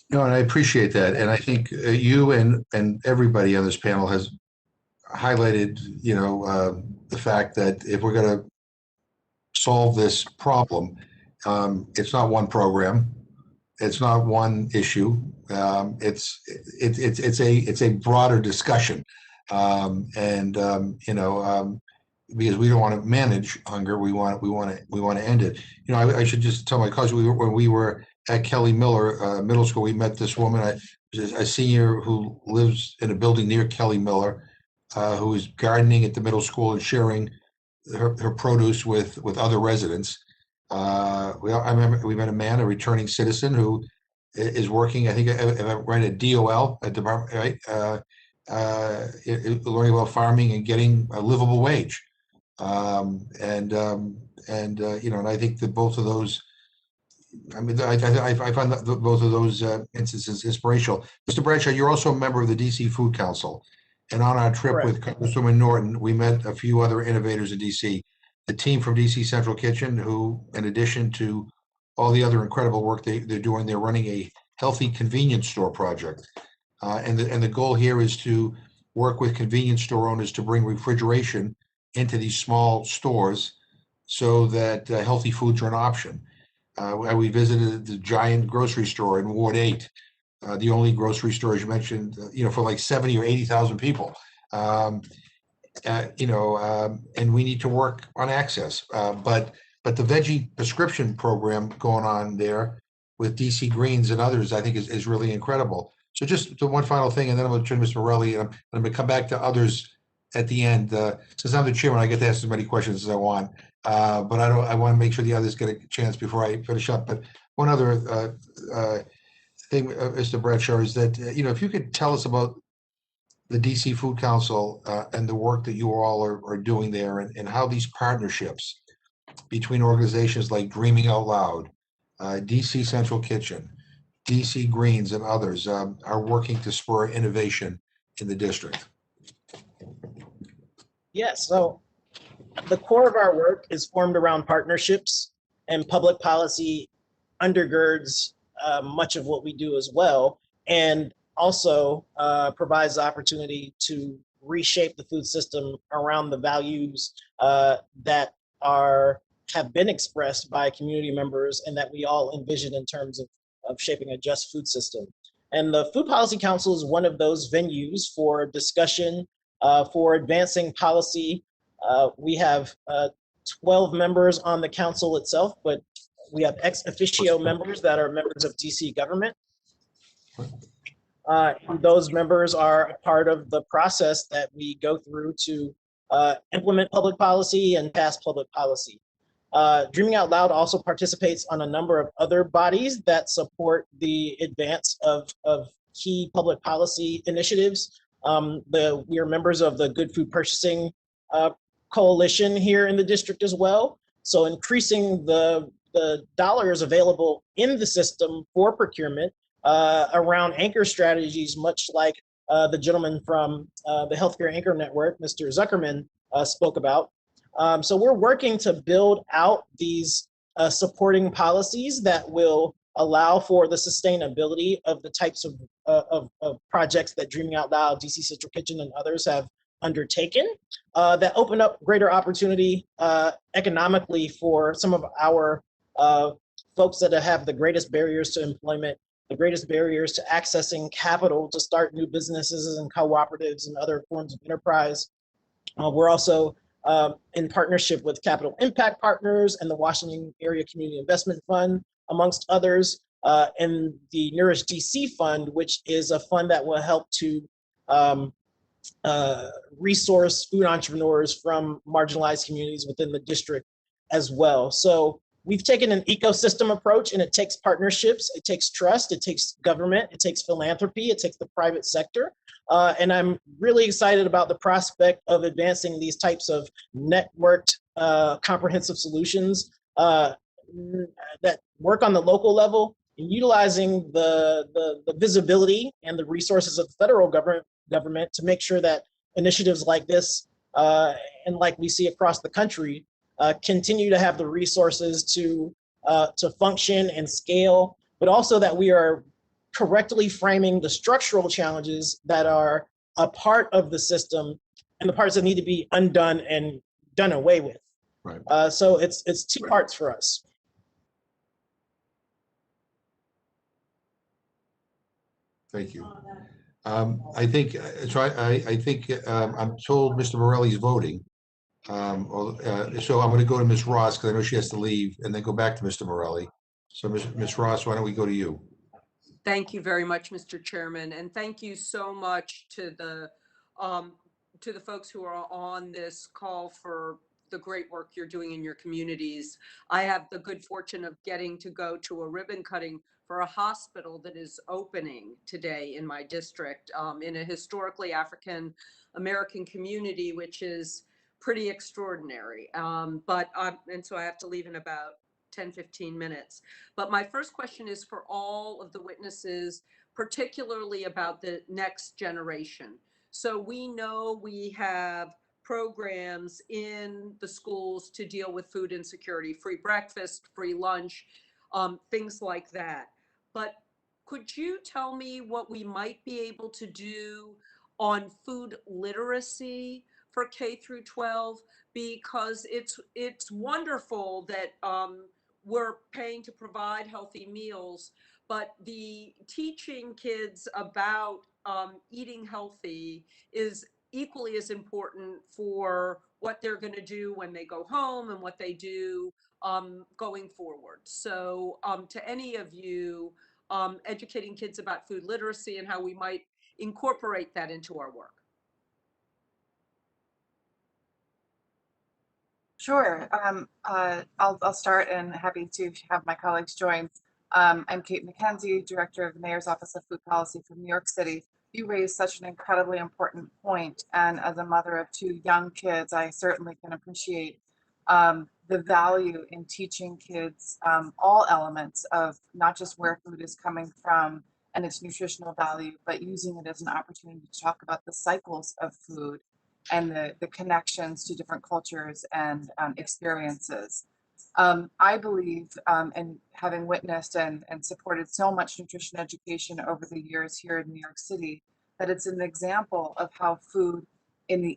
No, and I appreciate that. And I think you and everybody on this panel has highlighted, the fact that if we're going to solve this problem, it's not one program, it's not one issue. It's a broader discussion, because we don't want to manage hunger, we want to end it. I should just tell my colleagues, when we were at Kelly Miller Middle School, we met this woman, a senior who lives in a building near Kelly Miller, who is gardening at the middle school and sharing her produce with other residents. I remember we met a man, a returning citizen, who is working, I think, right at DOL, at Department, right, learning about farming and getting a livable wage. And I think that both of those, I find that both of those instances inspirational. Mr. Bradshaw, you're also a member of the DC Food Council. And on our trip with Congresswoman Norton, we met a few other innovators in DC. The team from DC Central Kitchen, who, in addition to all the other incredible work they're doing, they're running a healthy convenience store project. And the goal here is to work with convenience store owners to bring refrigeration into these small stores so that healthy foods are an option. We visited the giant grocery store in Ward 8, the only grocery store, as you mentioned, for like 70 or 80,000 people. And we need to work on access. But the veggie prescription program going on there with DC Greens and others, I think is really incredible. So just one final thing, and then I'm going to turn to Mr. Morelli, and I'm going to come back to others at the end. Since I'm the chairman, I get to ask as many questions as I want. But I want to make sure the others get a chance before I finish up. But one other thing, Mr. Bradshaw, is that, if you could tell us about the DC Food Council and the work that you all are doing there, and how these partnerships between organizations like Dreaming Out Loud, DC Central Kitchen, DC Greens, and others are working to spur innovation in the district. Yes, so the core of our work is formed around partnerships, and public policy undergirds much of what we do as well, and also provides the opportunity to reshape the food system around the values that have been expressed by community members and that we all envision in terms of shaping a just food system. And the Food Policy Council is one of those venues for discussion, for advancing policy. We have 12 members on the council itself, but we have ex officio members that are members of DC government. Those members are a part of the process that we go through to implement public policy and pass public policy. Dreaming Out Loud also participates on a number of other bodies that support the advance of key public policy initiatives. We are members of the Good Food Purchasing Coalition here in the district as well. So increasing the dollars available in the system for procurement around anchor strategies, much like the gentleman from the Healthcare Anchor Network, Mr. Zuckerman, spoke about. So we're working to build out these supporting policies that will allow for the sustainability of the types of projects that Dreaming Out Loud, DC Central Kitchen, and others have undertaken that open up greater opportunity economically for some of our folks that have the greatest barriers to employment, the greatest barriers to accessing capital to start new businesses and cooperatives and other forms of enterprise. We're also in partnership with Capital Impact Partners and the Washington Area Community Investment Fund, amongst others, and the Nourish DC Fund, which is a fund that will help to resource food entrepreneurs from marginalized communities within the district as well. So we've taken an ecosystem approach, and it takes partnerships, it takes trust, it takes government, it takes philanthropy, it takes the private sector. And I'm really excited about the prospect of advancing these types of networked comprehensive solutions that work on the local level and utilizing the visibility and the resources of the federal government to make sure that initiatives like this and like we see across the country continue to have the resources to function and scale, but also that we are correctly framing the structural challenges that are a part of the system and the parts that need to be undone and done away with. Right. So it's two parts for us. Thank you. I think, so I think I'm told Mr. Morelli's voting. So I'm going to go to Ms. Ross because I know she has to leave and then go back to Mr. Morelli. So Ms. Ross, why don't we go to you? Thank you very much, Mr. Chairman, and thank you so much to the folks who are on this call for the great work you're doing in your communities. I have the good fortune of getting to go to a ribbon cutting for a hospital that is opening today in my district, in a historically African American community, which is pretty extraordinary. And so I have to leave in about 10-15 minutes. But my first question is for all of the witnesses, particularly about the next generation. So we know we have programs in the schools to deal with food insecurity, free breakfast, free lunch, things like that. But could you tell me what we might be able to do on food literacy for K through 12? Because it's wonderful that we're paying to provide healthy meals, but the teaching kids about eating healthy is equally as important for what they're going to do when they go home and what they do going forward. So to any of you, educating kids about food literacy and how we might incorporate that into our work. Sure. I'll start and happy to have my colleagues join. I'm Kate McKenzie, Director of the Mayor's Office of Food Policy for New York City. You raised such an incredibly important point, and as a mother of two young kids, I certainly can appreciate the value in teaching kids all elements of not just where food is coming from and its nutritional value, but using it as an opportunity to talk about the cycles of food and the connections to different cultures and experiences. I believe, and having witnessed and supported so much nutrition education over the years here in New York City, that it's an example of how food in the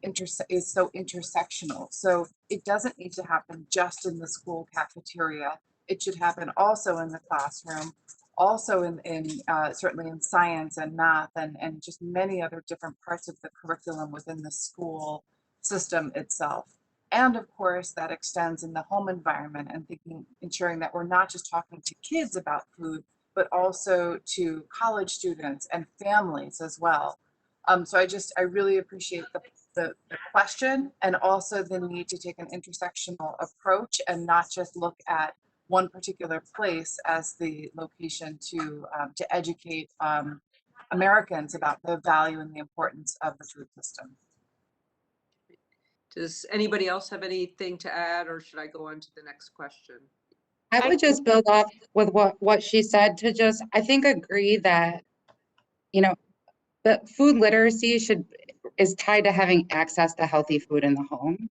is so intersectional. So it doesn't need to happen just in the school cafeteria. It should happen also in the classroom, also in certainly in science and math and just many other different parts of the curriculum within the school system itself. And of course, that extends in the home environment and ensuring that we're not just talking to kids about food, but also to college students and families as well. So I really appreciate the question and also the need to take an intersectional approach and not just look at one particular place as the location to educate Americans about the value and the importance of the food system. Does anybody else have anything to add, or should I go on to the next question? I would just build off with what she said to just, I think, agree that, you know, the food literacy is tied to having access to healthy food in the home.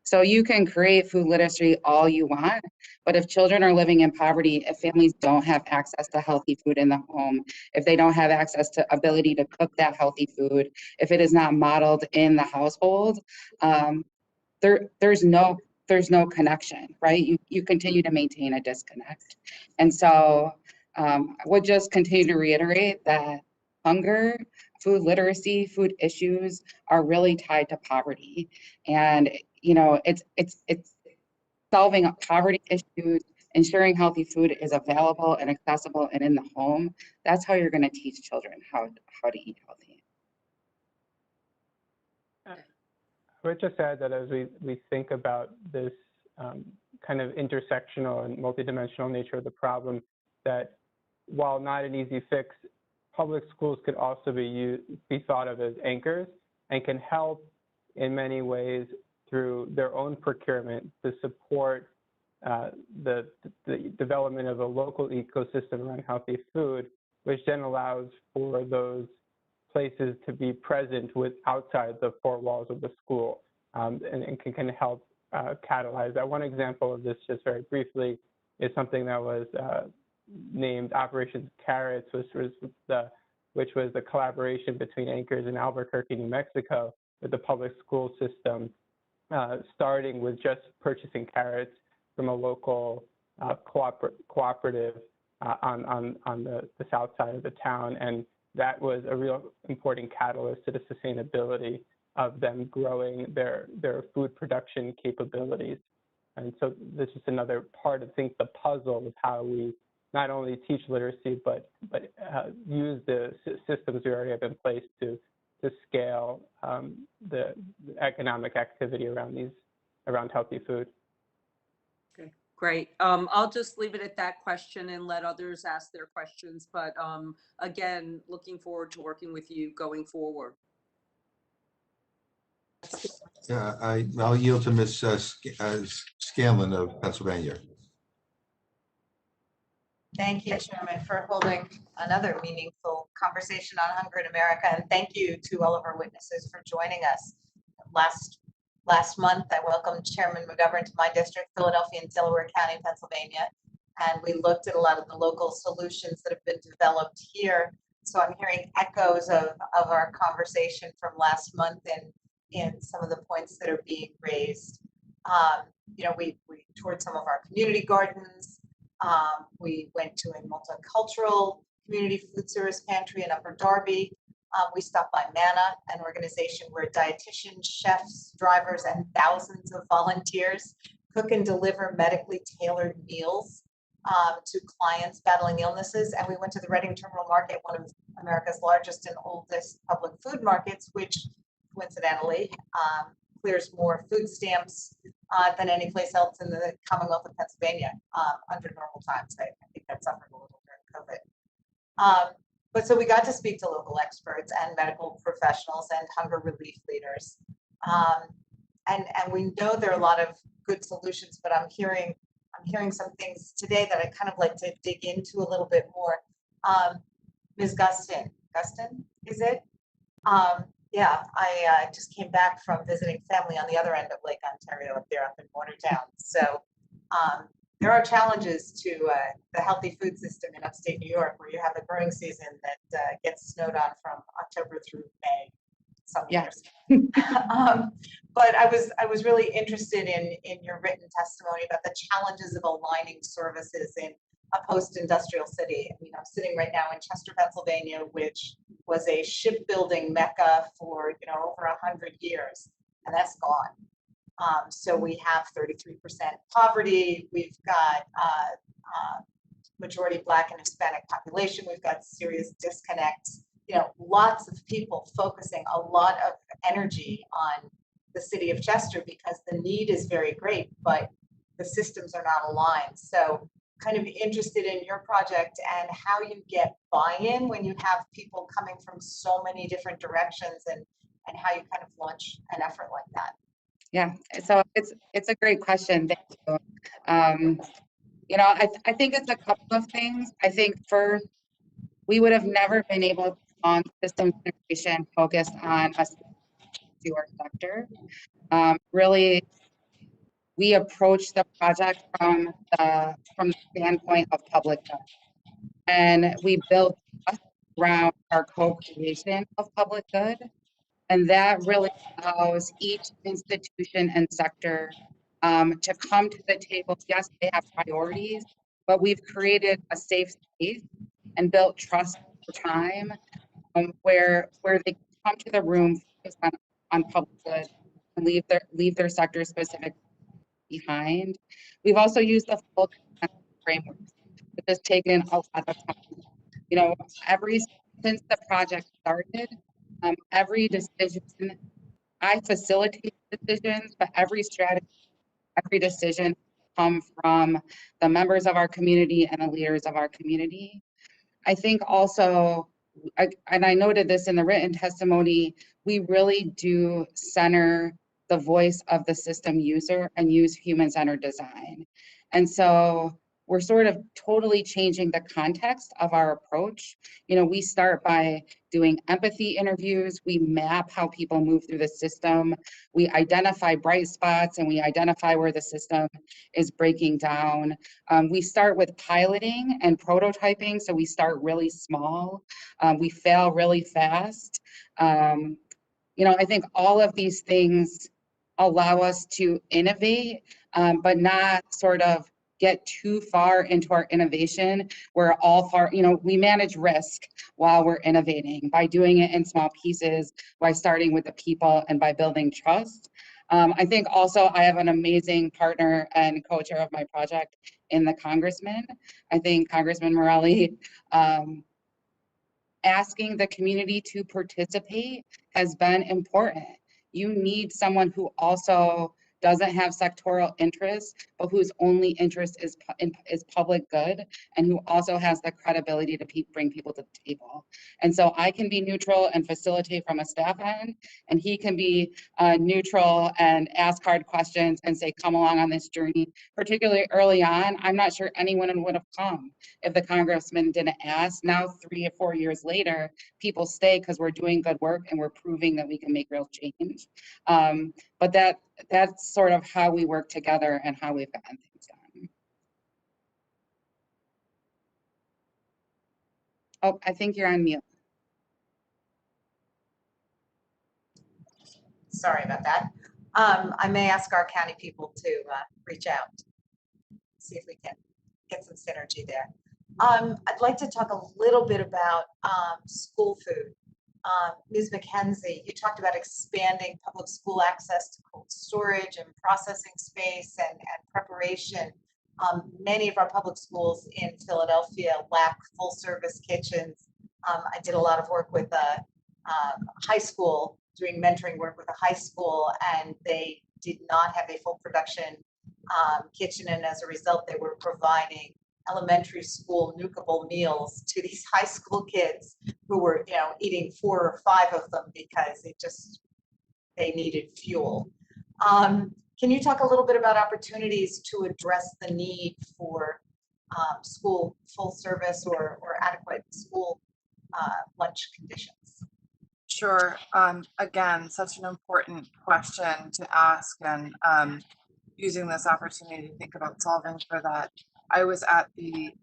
So you can create food literacy all you want, but if children are living in poverty, if families don't have access to healthy food in the home, if they don't have access to ability to cook that healthy food, if it is not modeled in the household, there's no connection, right? You continue to maintain a disconnect. And so I would just continue to reiterate that hunger, food literacy, food issues are really tied to poverty. And, you know, it's solving poverty issues, ensuring healthy food is available and accessible and in the home. That's how you're going to teach children how to eat healthy. I would just add that as we think about this kind of intersectional and multidimensional nature of the problem, that while not an easy fix, public schools could also be thought of as anchors and can help in many ways through their own procurement to support the development of a local ecosystem around healthy food, which then allows for those places to be present with outside the four walls of the school, and can help catalyze that. One example of this, just very briefly, is something that was named Operations Carrots, which was the collaboration between Anchors in Albuquerque, New Mexico, with the public school system, starting with just purchasing carrots from a local cooperative on the south side of the town. And that was a real important catalyst to the sustainability of them growing their food production capabilities. And so this is another part of, I think, the puzzle of how we not only teach literacy, but use the systems we already have in place to scale the economic activity around healthy food. Okay, great. I'll just leave it at that question and let others ask their questions. But again, looking forward to working with you going forward. I'll yield to Ms. Scanlon of Pennsylvania. Thank you, Chairman, for holding another meaningful conversation on hunger in America. And thank you to all of our witnesses for joining us. Last month, I welcomed Chairman McGovern to my district, Philadelphia and Delaware County, Pennsylvania. And we looked at a lot of the local solutions that have been developed here. So I'm hearing echoes of our conversation from last month in some of the points that are being raised. We toured some of our community gardens. We went to a multicultural community food service pantry in Upper Darby. We stopped by Manna, an organization where dietitians, chefs, drivers, and thousands of volunteers cook and deliver medically tailored meals to clients battling illnesses. And we went to the Reading Terminal Market, one of America's largest and oldest public food markets, which coincidentally clears more food stamps than any place else in the Commonwealth of Pennsylvania under normal times. I think that suffered a little during COVID. But so we got to speak to local experts and medical professionals and hunger relief leaders. And we know there are a lot of good solutions, but I'm hearing some things today that I kind of like to dig into a little bit more. Ms. Gustin, is it? Yeah, I just came back from visiting family on the other end of Lake Ontario up in Watertown. So there are challenges to the healthy food system in upstate New York, where you have a growing season that gets snowed on from October through May some years. But I was really interested in your written testimony about the challenges of aligning services in a post-industrial city. I mean, I'm sitting right now in Chester, Pennsylvania, which was a shipbuilding mecca for over 100 years, and that's gone. So we have 33% poverty. We've got majority Black and Hispanic population. We've got serious disconnects. Lots of people focusing a lot of energy on the city of Chester because the need is very great, but the systems are not aligned. So kind of interested in your project and how you get buy-in when you have people coming from so many different directions, and how you kind of launch an effort like that. Yeah, so it's a great question. Thank you. I think it's a couple of things. I think first, we would have never been able to launch systems integration focused on a sewer sector. Really, we approached the project from the standpoint of public good, and we built around our co-creation of public good, and that really allows each institution and sector to come to the table. Yes, they have priorities, but we've created a safe space and built trust over time, where they come to the room focused on public good and leave their sector specific behind. We've also used the full framework, which has taken a lot of time. Since the project started, every decision, I facilitate decisions, but every strategy, every decision come from the members of our community and the leaders of our community. I think also, and I noted this in the written testimony, we really do center the voice of the system user and use human-centered design. And so we're sort of totally changing the context of our approach. You know, we start by doing empathy interviews. We map how people move through the system. We identify bright spots and we identify where the system is breaking down. We start with piloting and prototyping. So we start really small. We fail really fast. You know, I think all of these things allow us to innovate, but not sort of get too far into our innovation. We're all far, you know, we manage risk while we're innovating by doing it in small pieces, by starting with the people and by building trust. I think also I have an amazing partner and co-chair of my project in the Congressman. I think Congressman Morelli, asking the community to participate has been important. You need someone who also doesn't have sectoral interests, but whose only interest is public good, and who also has the credibility to bring people to the table. And so I can be neutral and facilitate from a staff end, and he can be neutral and ask hard questions and say, come along on this journey. Particularly early on, I'm not sure anyone would have come if the congressman didn't ask. Now, 3 or 4 years later, people stay because we're doing good work and we're proving that we can make real change. But that's sort of how we work together and how we've gotten things done. Oh, I think you're on mute. Sorry about that. I may ask our county people to reach out, see if we can get some synergy there. I'd like to talk a little bit about school food. Ms. McKenzie, you talked about expanding public school access to cold storage and processing space and preparation. Many of our public schools in Philadelphia lack full service kitchens. I did a lot of work with a high school, doing mentoring work with a high school, and they did not have a full production kitchen, and as a result, they were providing elementary school nukeable meals to these high school kids who were, you know, eating 4 or 5 of them because they needed fuel. Can you talk a little bit about opportunities to address the need for school full service or adequate school lunch conditions? Sure. Again, such an important question to ask, and using this opportunity to think about solving for that. I was at the,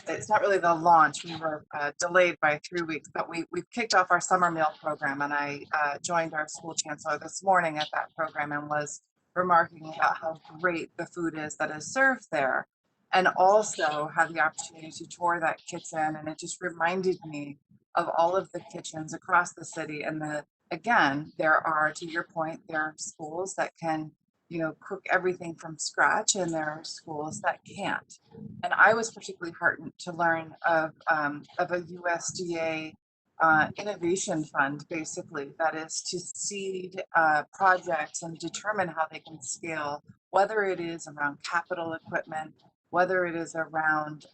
it's not really the launch, we were delayed by 3 weeks, but we've kicked off our summer meal program, and I joined our school chancellor this morning at that program and was remarking about how great the food is that is served there, and also had the opportunity to tour that kitchen, and it just reminded me of all of the kitchens across the city. And again, there are, to your point, there are schools that can, you know, cook everything from scratch, and there are schools that can't. And I was particularly heartened to learn of a USDA innovation fund, basically, that is to seed projects and determine how they can scale, whether it is around capital equipment, whether it is around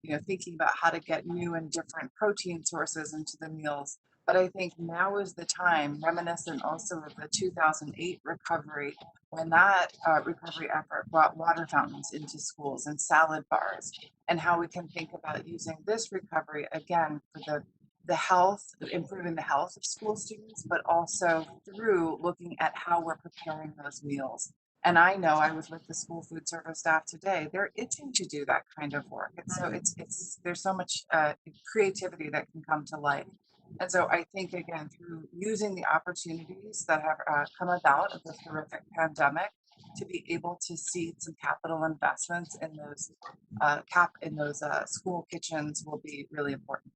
you know, thinking about how to get new and different protein sources into the meals. But I think now is the time, reminiscent also of the 2008 recovery, when that recovery effort brought water fountains into schools and salad bars, and how we can think about using this recovery again for the health, improving the health of school students, but also through looking at how we're preparing those meals. And I know I was with the school food service staff today. They're itching to do that kind of work. And so there's so much creativity that can come to life. And so I think, again, through using the opportunities that have come about of this horrific pandemic, to be able to seed some capital investments in those school kitchens will be really important.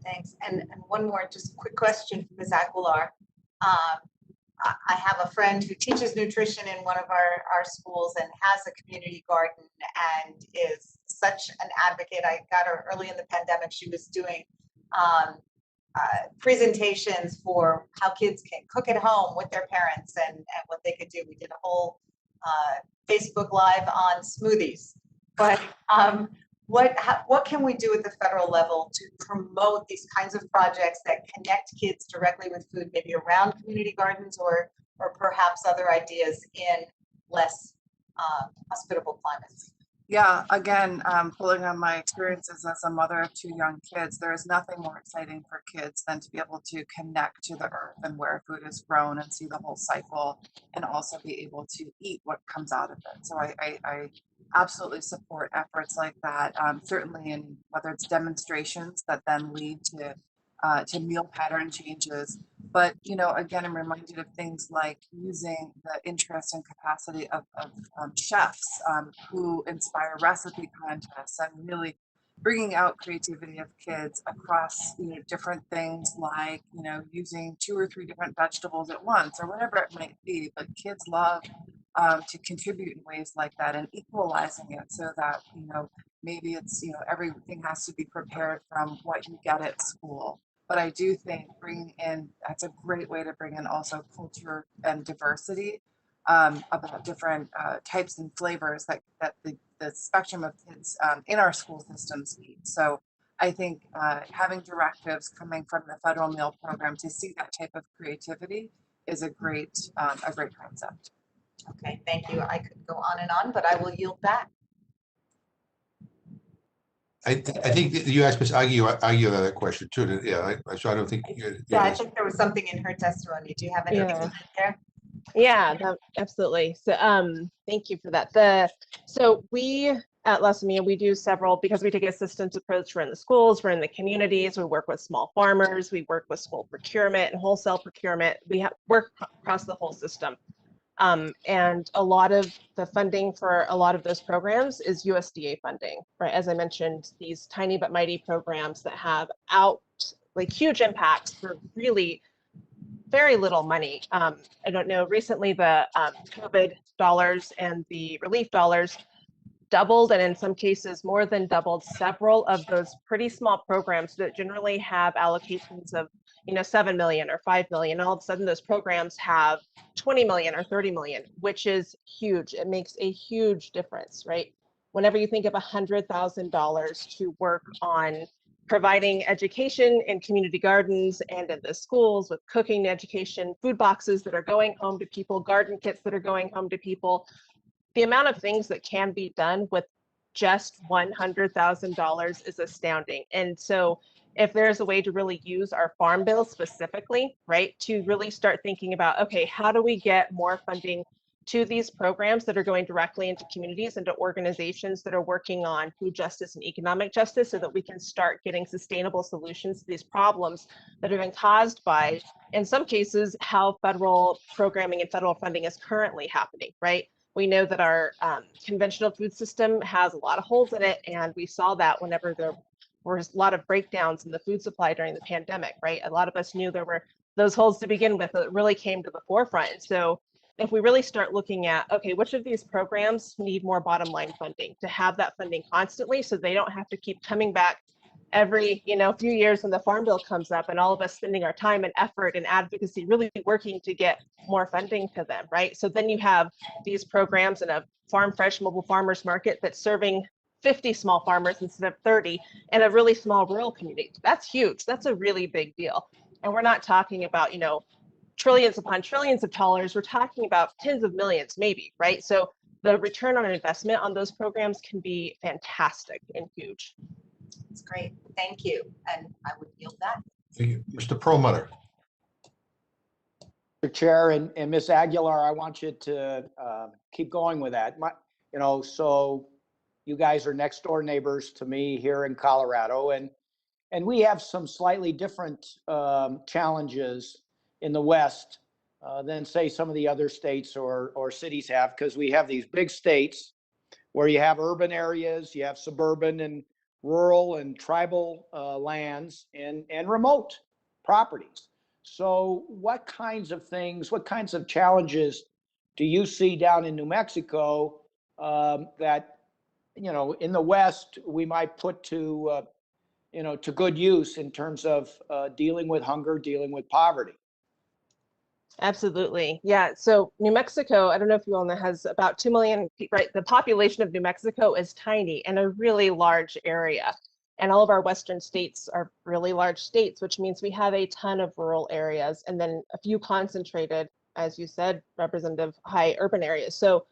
Thanks. And one more, just quick question for Ms. Aguilar. I have a friend who teaches nutrition in one of our schools and has a community garden and is such an advocate. I got her early in the pandemic. She was doing presentations for how kids can cook at home with their parents and what they could do. We did a whole Facebook Live on smoothies. But what can we do at the federal level to promote these kinds of projects that connect kids directly with food, maybe around community gardens or or perhaps other ideas in less hospitable climates? Yeah, again, pulling on my experiences as a mother of 2 young kids, there is nothing more exciting for kids than to be able to connect to the earth and where food is grown and see the whole cycle, and also be able to eat what comes out of it. So I absolutely support efforts like that, certainly in whether it's demonstrations that then lead to meal pattern changes. But, again, I'm reminded of things like using the interest and capacity of chefs who inspire recipe contests, and really bringing out creativity of kids across, different things like, using 2 or 3 different vegetables at once or whatever it might be. But kids love to contribute in ways like that, and equalizing it so that, maybe it's, everything has to be prepared from what you get at school. But I do think bringing in, that's a great way to bring in also culture and diversity, about different types and flavors that the spectrum of kids in our school systems need. So I think having directives coming from the federal meal program to see that type of creativity is a great concept. Okay, thank you. I could go on, but I will yield back. I think that you asked Ms. Aguilar that question too. Yeah, so I don't think. Yeah, I think there was something in her testimony. Do you have anything to add there? Yeah, absolutely. So, thank you for that. So we at Lesamia, we do several, because we take a systems approach. We're in the schools, we're in the communities, we work with small farmers, we work with school procurement and wholesale procurement. We work across the whole system. And a lot of the funding for a lot of those programs is USDA funding, right? As I mentioned, these tiny but mighty programs that have huge impacts for really very little money. I don't know, recently the COVID dollars and the relief dollars doubled, and in some cases more than doubled several of those pretty small programs that generally have allocations of 7 million or 5 million. All of a sudden those programs have 20 million or 30 million, which is huge. It makes a huge difference, right? Whenever you think of $100,000 to work on providing education in community gardens and in the schools with cooking education, food boxes that are going home to people, garden kits that are going home to people, the amount of things that can be done with just $100,000 is astounding. And so if there's a way to really use our farm bill specifically, right, to really start thinking about, okay, how do we get more funding to these programs that are going directly into communities, into organizations that are working on food justice and economic justice, so that we can start getting sustainable solutions to these problems that have been caused by, in some cases, how federal programming and federal funding is currently happening, right? We know that our conventional food system has a lot of holes in it, and we saw that whenever there were a lot of breakdowns in the food supply during the pandemic, right? A lot of us knew there were those holes to begin with that really came to the forefront. And so if we really start looking at, okay, which of these programs need more bottom line funding, to have that funding constantly so they don't have to keep coming back every few years when the farm bill comes up, and all of us spending our time and effort and advocacy really working to get more funding to them, right? So then you have these programs in a farm fresh mobile farmers market that's serving 50 small farmers instead of 30 in a really small rural community. That's huge. That's a really big deal. And we're not talking about trillions upon trillions of dollars. We're talking about tens of millions maybe, right? So the return on investment on those programs can be fantastic and huge. That's great. Thank you. And I would yield that. Thank you. Mr. Perlmutter. Mr. Chair and Ms. Aguilar, I want you to keep going with that. So you guys are next door neighbors to me here in Colorado, and we have some slightly different challenges in the West than say some of the other states or cities have, because we have these big states where you have urban areas, you have suburban and rural and tribal lands and remote properties. So what kinds of challenges do you see down in New Mexico that, in the West, we might put to good use in terms of dealing with hunger, dealing with poverty? Absolutely. Yeah. So New Mexico, I don't know if you all know, has about 2 million people, right? The population of New Mexico is tiny and a really large area. And all of our Western states are really large states, which means we have a ton of rural areas and then a few concentrated as you said, Representative, high urban areas. So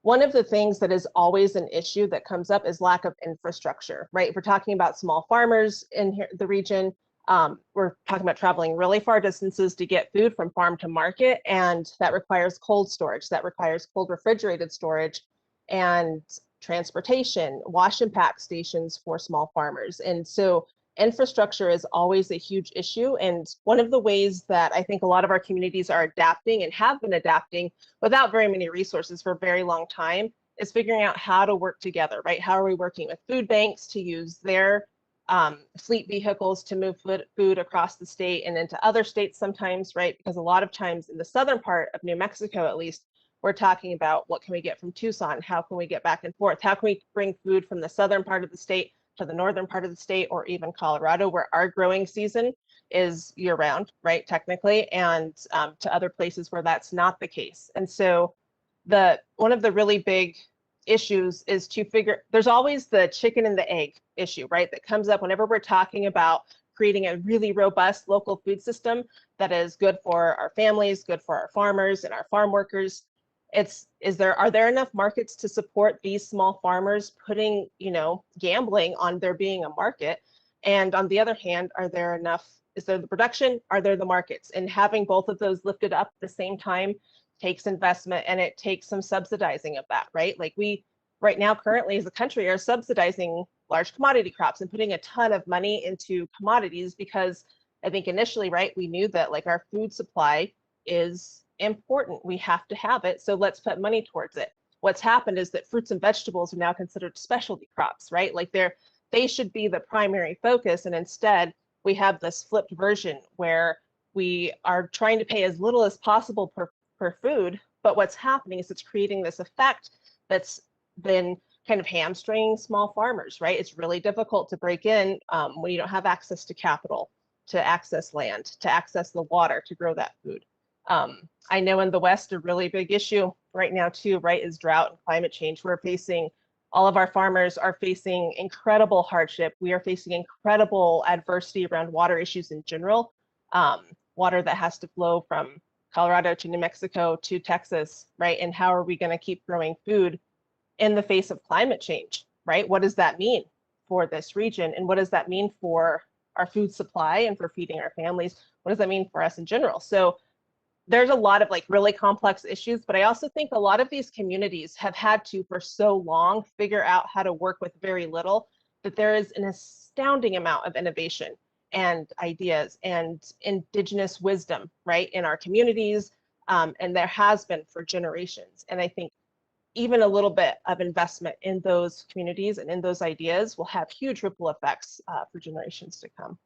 one of the things that is always an issue that comes up is lack of infrastructure, right? If we're talking about small farmers in here, the region, we're talking about traveling really far distances to get food from farm to market, and that requires cold storage, that requires cold refrigerated storage, and transportation, wash and pack stations for small farmers. And so infrastructure is always a huge issue. And one of the ways that I think a lot of our communities are adapting and have been adapting without very many resources for a very long time is figuring out how to work together, right? How are we working with food banks to use their fleet vehicles to move food across the state and into other states sometimes, right? Because a lot of times in the southern part of New Mexico, at least, we're talking about what can we get from Tucson? How can we get back and forth? How can we bring food from the southern part of the state to the northern part of the state, or even Colorado, where our growing season is year round, right, technically, and to other places where that's not the case. And so one of the really big issues is to figure, there's always the chicken and the egg issue, right, that comes up whenever we're talking about creating a really robust local food system that is good for our families, good for our farmers and our farm workers. Are there enough markets to support these small farmers putting, gambling on there being a market? And on the other hand, is there the production? Are there the markets? And having both of those lifted up at the same time takes investment, and it takes some subsidizing of that, right? Like we right now currently as a country are subsidizing large commodity crops and putting a ton of money into commodities because I think initially, right, we knew that like our food supply is important. We have to have it. So let's put money towards it. What's happened is that fruits and vegetables are now considered specialty crops, right? Like they should be the primary focus. And instead we have this flipped version where we are trying to pay as little as possible per food. But what's happening is it's creating this effect that's been kind of hamstringing small farmers, right? It's really difficult to break in when you don't have access to capital, to access land, to access the water to grow that food. I know in the West, a really big issue right now too, right, is drought and climate change. All of our farmers are facing incredible hardship. We are facing incredible adversity around water issues in general. Water that has to flow from Colorado to New Mexico to Texas, right? And how are we going to keep growing food in the face of climate change, right? What does that mean for this region? And what does that mean for our food supply and for feeding our families? What does that mean for us in general? So there's a lot of like really complex issues, but I also think a lot of these communities have had to for so long figure out how to work with very little that there is an astounding amount of innovation and ideas and indigenous wisdom, right, in our communities. And there has been for generations. And I think even a little bit of investment in those communities and in those ideas will have huge ripple effects for generations to come.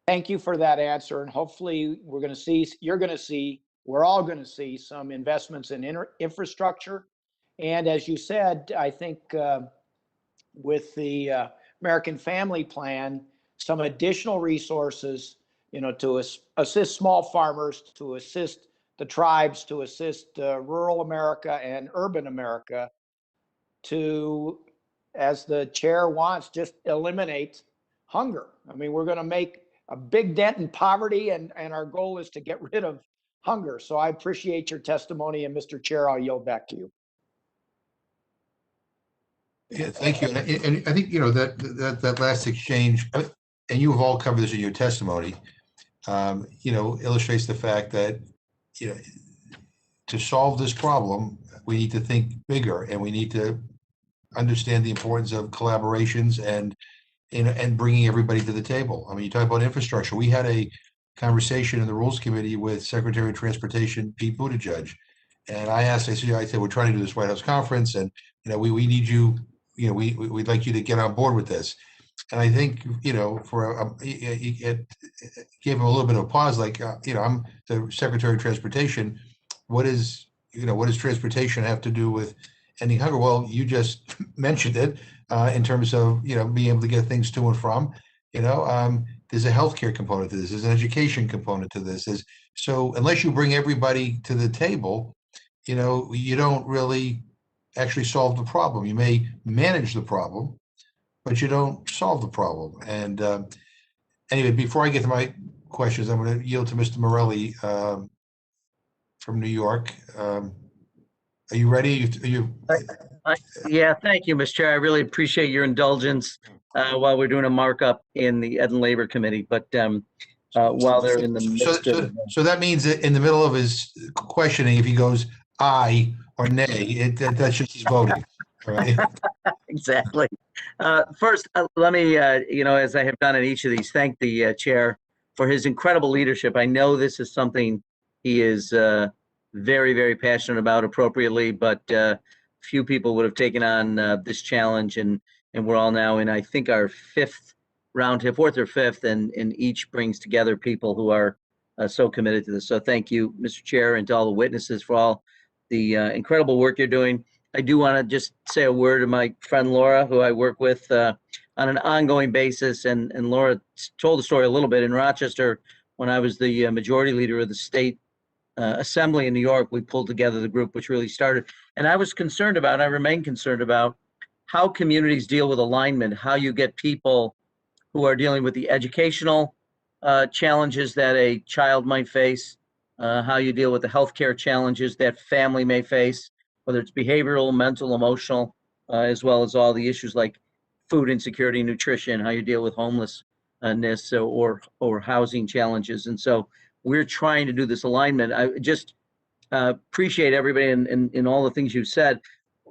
Thank you for that answer. And hopefully we're all going to see some investments in infrastructure. And as you said, I think with the American Family Plan, some additional resources, to assist small farmers, to assist the tribes, to assist rural America and urban America to, as the chair wants, just eliminate hunger. I mean, we're going to make a big dent in poverty, and our goal is to get rid of hunger. So I appreciate your testimony, and Mr. Chair, I'll yield back to you. Yeah, thank you. And I think, that last exchange, and you have all covered this in your testimony, illustrates the fact that, to solve this problem, we need to think bigger, and we need to understand the importance of collaborations and bringing everybody to the table. I mean, you talk about infrastructure. We had a conversation in the Rules Committee with Secretary of Transportation Pete Buttigieg, and I said, we're trying to do this White House conference, and we need you. We'd like you to get on board with this. And I think it gave him a little bit of a pause. Like I'm the Secretary of Transportation. What does transportation have to do with ending hunger? Well, you just mentioned it. In terms of being able to get things to and from, there's a healthcare component to this, there's an education component to this. So unless you bring everybody to the table, you don't really actually solve the problem. You may manage the problem, but you don't solve the problem. And anyway, before I get to my questions, I'm going to yield to Mr. Morelli from New York. Are you ready? Yeah, thank you, Mr. Chair. I really appreciate your indulgence while we're doing a markup in the Ed and Labor Committee, but while they're in the midst of. So that means that in the middle of his questioning, if he goes aye or nay, that's just he's voting, right? Exactly. First, let me, as I have done in each of these, thank the chair for his incredible leadership. I know this is something he is very, very passionate about appropriately, but few people would have taken on this challenge, and we're all now in, I think, our fourth or fifth, and each brings together people who are so committed to this. So thank you, Mr. Chair, and to all the witnesses for all the incredible work you're doing. I do want to just say a word to my friend Laura, who I work with on an ongoing basis. And Laura told the story a little bit in Rochester when I was the majority leader of the state assembly in New York. We pulled together the group which really started. And I was concerned about, and I remain concerned about, how communities deal with alignment, how you get people who are dealing with the educational challenges that a child might face, how you deal with the healthcare challenges that family may face, whether it's behavioral, mental, emotional, as well as all the issues like food insecurity, nutrition, how you deal with homelessness or housing challenges. And so we're trying to do this alignment. I just appreciate everybody and all the things you've said.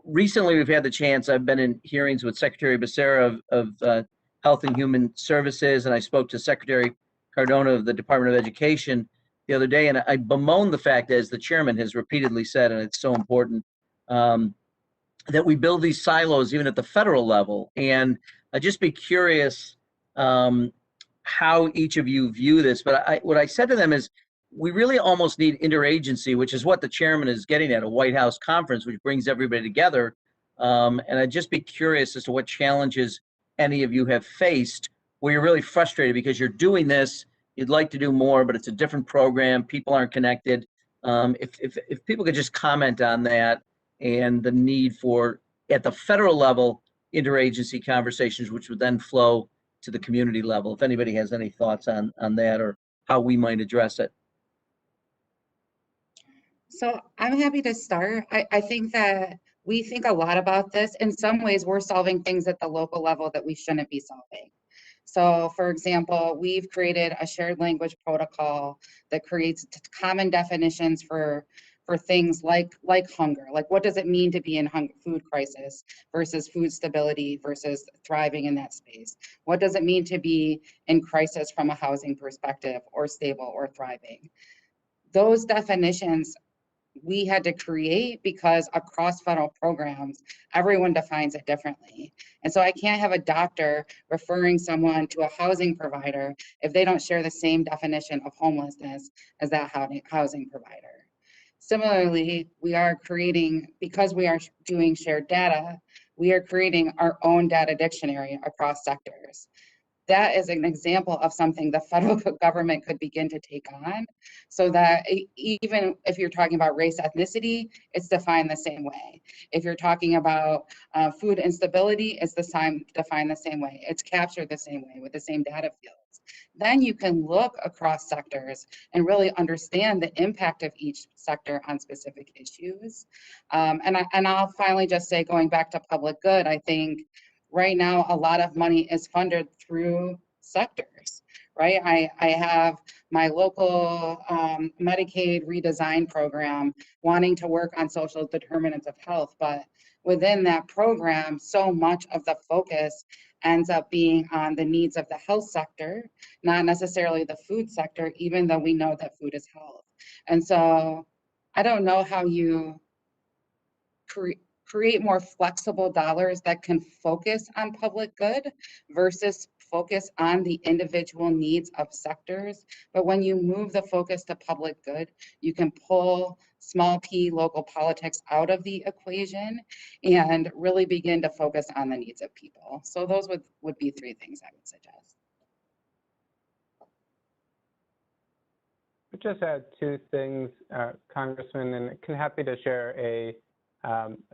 Recently, we've had the chance, I've been in hearings with Secretary Becerra of Health and Human Services, and I spoke to Secretary Cardona of the Department of Education the other day, and I bemoaned the fact, as the chairman has repeatedly said, and it's so important, that we build these silos even at the federal level. And I'd just be curious how each of you view this. But what I said to them is, we really almost need interagency, which is what the chairman is getting at, a White House conference, which brings everybody together. And I'd just be curious as to what challenges any of you have faced where you're really frustrated because you're doing this, you'd like to do more, but it's a different program, people aren't connected. If people could just comment on that and the need for, at the federal level, interagency conversations, which would then flow to the community level. If anybody has any thoughts on that or how we might address it. So I'm happy to start. I think that we think a lot about this. In some ways, we're solving things at the local level that we shouldn't be solving. So for example, we've created a shared language protocol that creates common definitions for things like hunger. Like, what does it mean to be in food crisis versus food stability versus thriving in that space? What does it mean to be in crisis from a housing perspective, or stable or thriving? Those definitions we had to create because across federal programs, everyone defines it differently. And so I can't have a doctor referring someone to a housing provider if they don't share the same definition of homelessness as that housing provider. Similarly, we are creating, because we are doing shared data, we are creating our own data dictionary across sectors. That is an example of something the federal government could begin to take on, so that even if you're talking about race, ethnicity, it's defined the same way. If you're talking about food instability, it's defined the same way. It's captured the same way with the same data fields. Then you can look across sectors and really understand the impact of each sector on specific issues. And I'll finally just say, going back to public good, I think right now, a lot of money is funded through sectors, right? I have my local Medicaid redesign program wanting to work on social determinants of health, but within that program, so much of the focus ends up being on the needs of the health sector, not necessarily the food sector, even though we know that food is health. And so I don't know how you create more flexible dollars that can focus on public good versus focus on the individual needs of sectors. But when you move the focus to public good, you can pull small p local politics out of the equation and really begin to focus on the needs of people. So those would be three things I would suggest. I just add two things, Congressman, and I'm happy to share a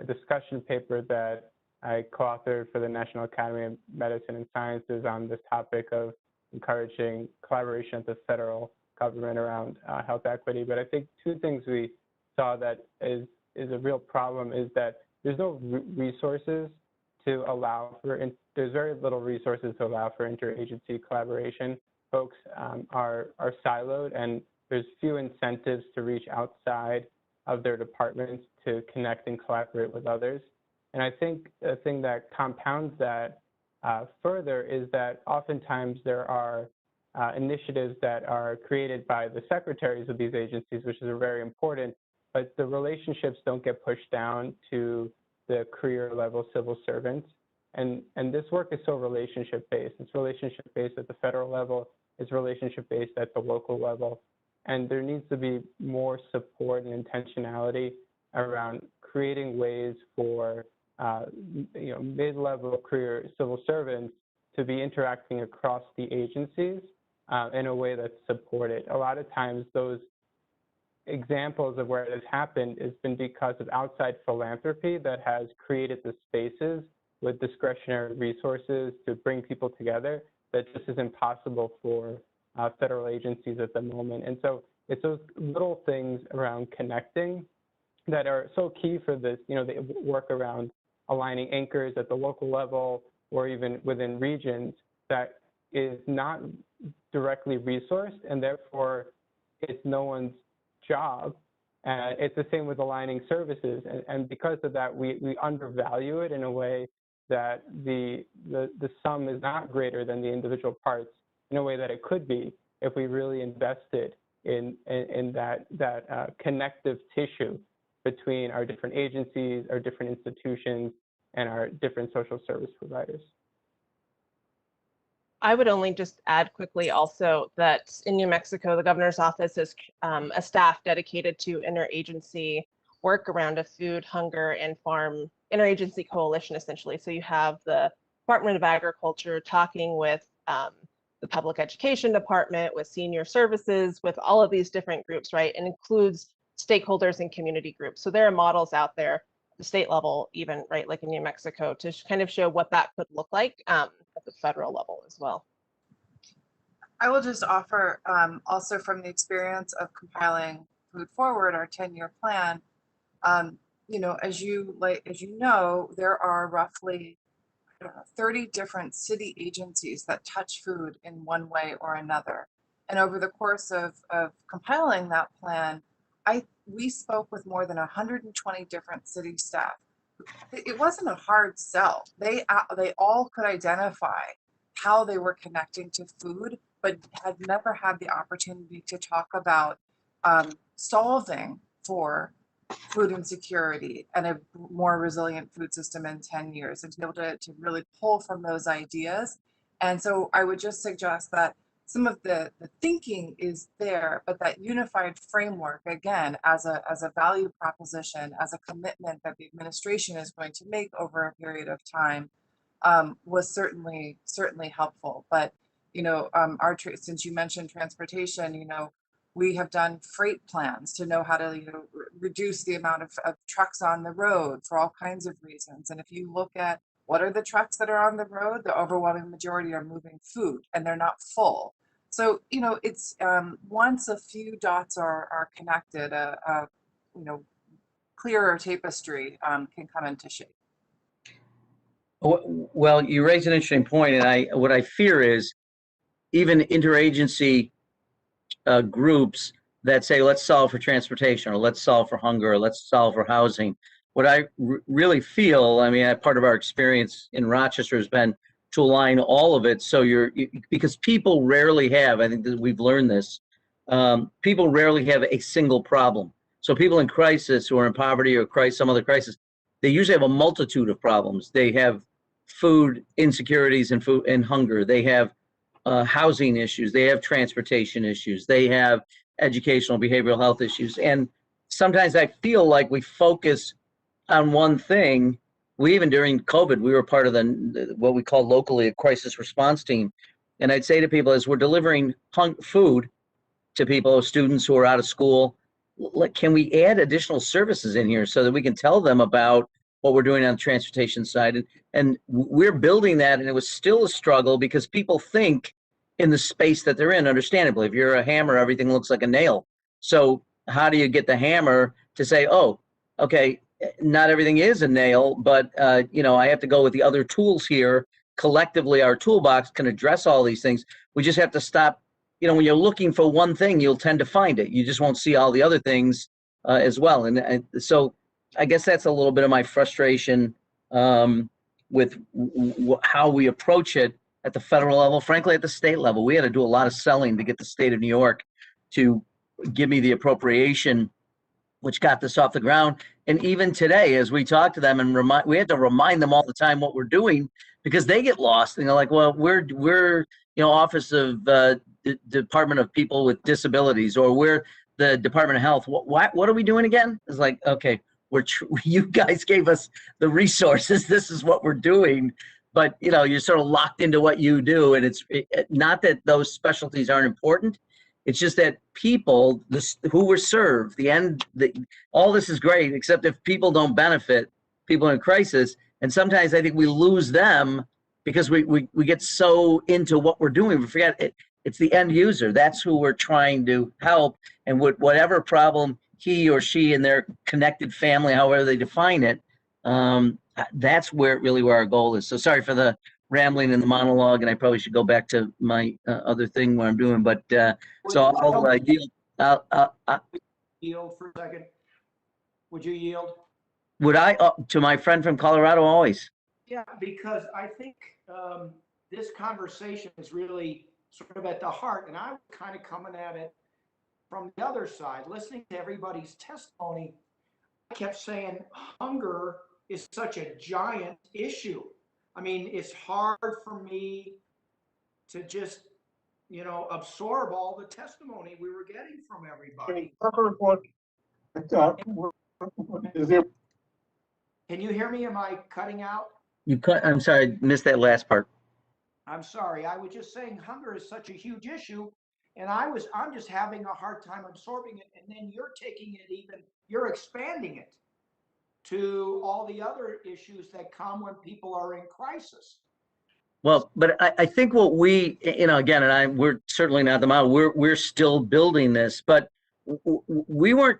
discussion paper that I co-authored for the National Academy of Medicine and Sciences on this topic of encouraging collaboration at the federal government around health equity. But I think two things we saw that is a real problem is that there's no resources to allow for, there's very little resources to allow for interagency collaboration. Folks are siloed, and there's few incentives to reach outside of their departments to connect and collaborate with others. And I think the thing that compounds that further is that oftentimes there are initiatives that are created by the secretaries of these agencies, which is very important, but the relationships don't get pushed down to the career level civil servants. And this work is so relationship based. It's relationship based at the federal level, it's relationship based at the local level. And there needs to be more support and intentionality around creating ways for mid-level career civil servants to be interacting across the agencies in a way that's supported. A lot of times those examples of where it has happened has been because of outside philanthropy that has created the spaces with discretionary resources to bring people together that just isn't possible for federal agencies at the moment. And so it's those little things around connecting that are so key for this, the work around aligning anchors at the local level or even within regions that is not directly resourced, and therefore it's no one's job. It's the same with aligning services. And because of that, we undervalue it in a way that the sum is not greater than the individual parts in a way that it could be if we really invested in that connective tissue between our different agencies, our different institutions, and our different social service providers. I would only just add quickly also that in New Mexico, the governor's office is a staff dedicated to interagency work around a food, hunger, and farm interagency coalition, essentially. So you have the Department of Agriculture talking with the public education department, with senior services, with all of these different groups, right? And includes stakeholders and community groups. So there are models out there at the state level, even, right, like in New Mexico, to kind of show what that could look like at the federal level as well. I will just offer also from the experience of compiling Food Forward, our 10-year plan, as you know, there are roughly 30 different city agencies that touch food in one way or another. And over the course of compiling that plan, we spoke with more than 120 different city staff. It wasn't a hard sell. They all could identify how they were connecting to food, but had never had the opportunity to talk about solving for food insecurity and a more resilient food system in 10 years, and to be able to really pull from those ideas. And so I would just suggest that some of the thinking is there, but that unified framework, again, as a value proposition, as a commitment that the administration is going to make over a period of time, was certainly helpful. But since you mentioned transportation, we have done freight plans to know how to reduce the amount of trucks on the road for all kinds of reasons. And if you look at what are the trucks that are on the road, the overwhelming majority are moving food, and they're not full. So it's once a few dots are connected, a clearer tapestry can come into shape. Well, you raise an interesting point, and what I fear is even interagency groups that say, let's solve for transportation, or let's solve for hunger, or let's solve for housing. What I really feel, part of our experience in Rochester has been to align all of it. So because people rarely have, I think that we've learned this, people rarely have a single problem. So people in crisis who are in poverty or some other crisis, they usually have a multitude of problems. They have food insecurities and food and hunger. They have housing issues. They have transportation issues. They have educational, behavioral health issues. And sometimes I feel like we focus on one thing. Even during COVID, we were part of what we call locally a crisis response team. And I'd say to people, as we're delivering food to people, students who are out of school, can we add additional services in here so that we can tell them about what we're doing on the transportation side? And we're building that, and it was still a struggle because people think in the space that they're in, understandably. If you're a hammer, everything looks like a nail. So how do you get the hammer to say, oh, okay, not everything is a nail, but you know, I have to go with the other tools here. Collectively, our toolbox can address all these things. We just have to stop. You know, when you're looking for one thing, you'll tend to find it. You just won't see all the other things as well. And so I guess that's a little bit of my frustration with how we approach it at the federal level. Frankly, at the state level, we had to do a lot of selling to get the state of New York to give me the appropriation, which got this off the ground. And even today, as we talk to them and we had to remind them all the time what we're doing, because they get lost and they're like, well, we're you know, Office of Department of People with Disabilities, or we're the Department of Health. What are we doing again? It's like, okay, you guys gave us the resources. This is what we're doing. But, you know, you're sort of locked into what you do. And it's not that those specialties aren't important. It's just that people who were served, all this is great, except if people don't benefit, people in crisis. And sometimes I think we lose them because we get so into what we're doing. We forget it's the end user. That's who we're trying to help. And whatever problem he or she and their connected family, however they define it, that's where our goal is. So sorry for the rambling and the monologue, and I probably should go back to my other thing what I'm doing. But so I'll yield. Yield for a second. Would you yield? Would I? To my friend from Colorado, always. Yeah, because I think this conversation is really sort of at the heart, and I was kind of coming at it from the other side. Listening to everybody's testimony, I kept saying hunger is such a giant issue. I mean, it's hard for me to just, you know, absorb all the testimony we were getting from everybody. Can you hear me? Am I cutting out? You cut. I'm sorry, I missed that last part. I'm sorry. I was just saying hunger is such a huge issue, and I'm just having a hard time absorbing it. And then you're taking it you're expanding it to all the other issues that come when people are in crisis. Well, but I think what we, you know, again, we're certainly not the model. We're still building this, but we're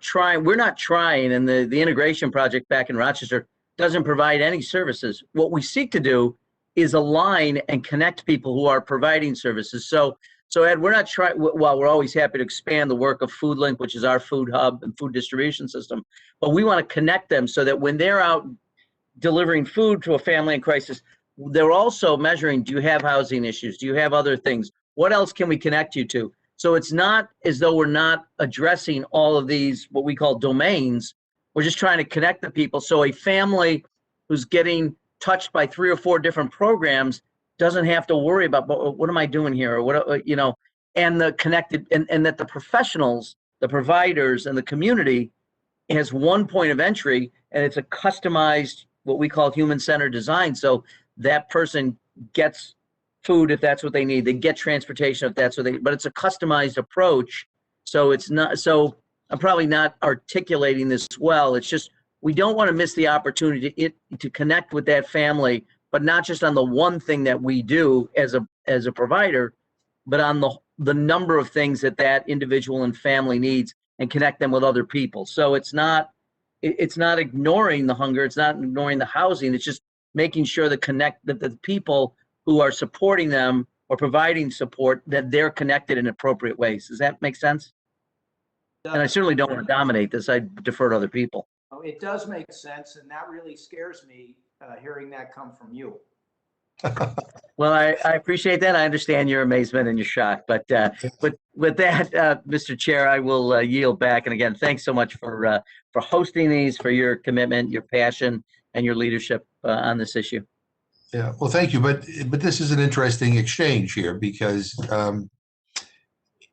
not trying, and the integration project back in Rochester doesn't provide any services. What we seek to do is align and connect people who are providing services. So Ed, we're not trying, while we're always happy to expand the work of FoodLink, which is our food hub and food distribution system, but we want to connect them so that when they're out delivering food to a family in crisis, they're also measuring, do you have housing issues? Do you have other things? What else can we connect you to? So it's not as though we're not addressing all of these, what we call domains. We're just trying to connect the people. So a family who's getting touched by 3 or 4 different programs doesn't have to worry about, what am I doing here? Or what, you know, and the connected, and that the professionals, the providers, and the community has one point of entry, and it's a customized, what we call human-centered design. So that person gets food if that's what they need. They get transportation if that's what but it's a customized approach. So it's not, so I'm probably not articulating this well. It's just, we don't want to miss the opportunity to connect with that family, but not just on the one thing that we do as a provider, but on the number of things that individual and family needs, and connect them with other people. So it's not ignoring the hunger, it's not ignoring the housing, it's just making sure that the people who are supporting them or providing support, that they're connected in appropriate ways. Does that make sense? And I certainly don't want to dominate this. I defer to other people. It does make sense, and that really scares me, hearing that come from you. Well, I appreciate that. I understand your amazement and your shock, but with that, Mr. Chair, I will yield back. And again, thanks so much for hosting these, for your commitment, your passion, and your leadership on this issue. Yeah, well, thank you. But this is an interesting exchange here, because, and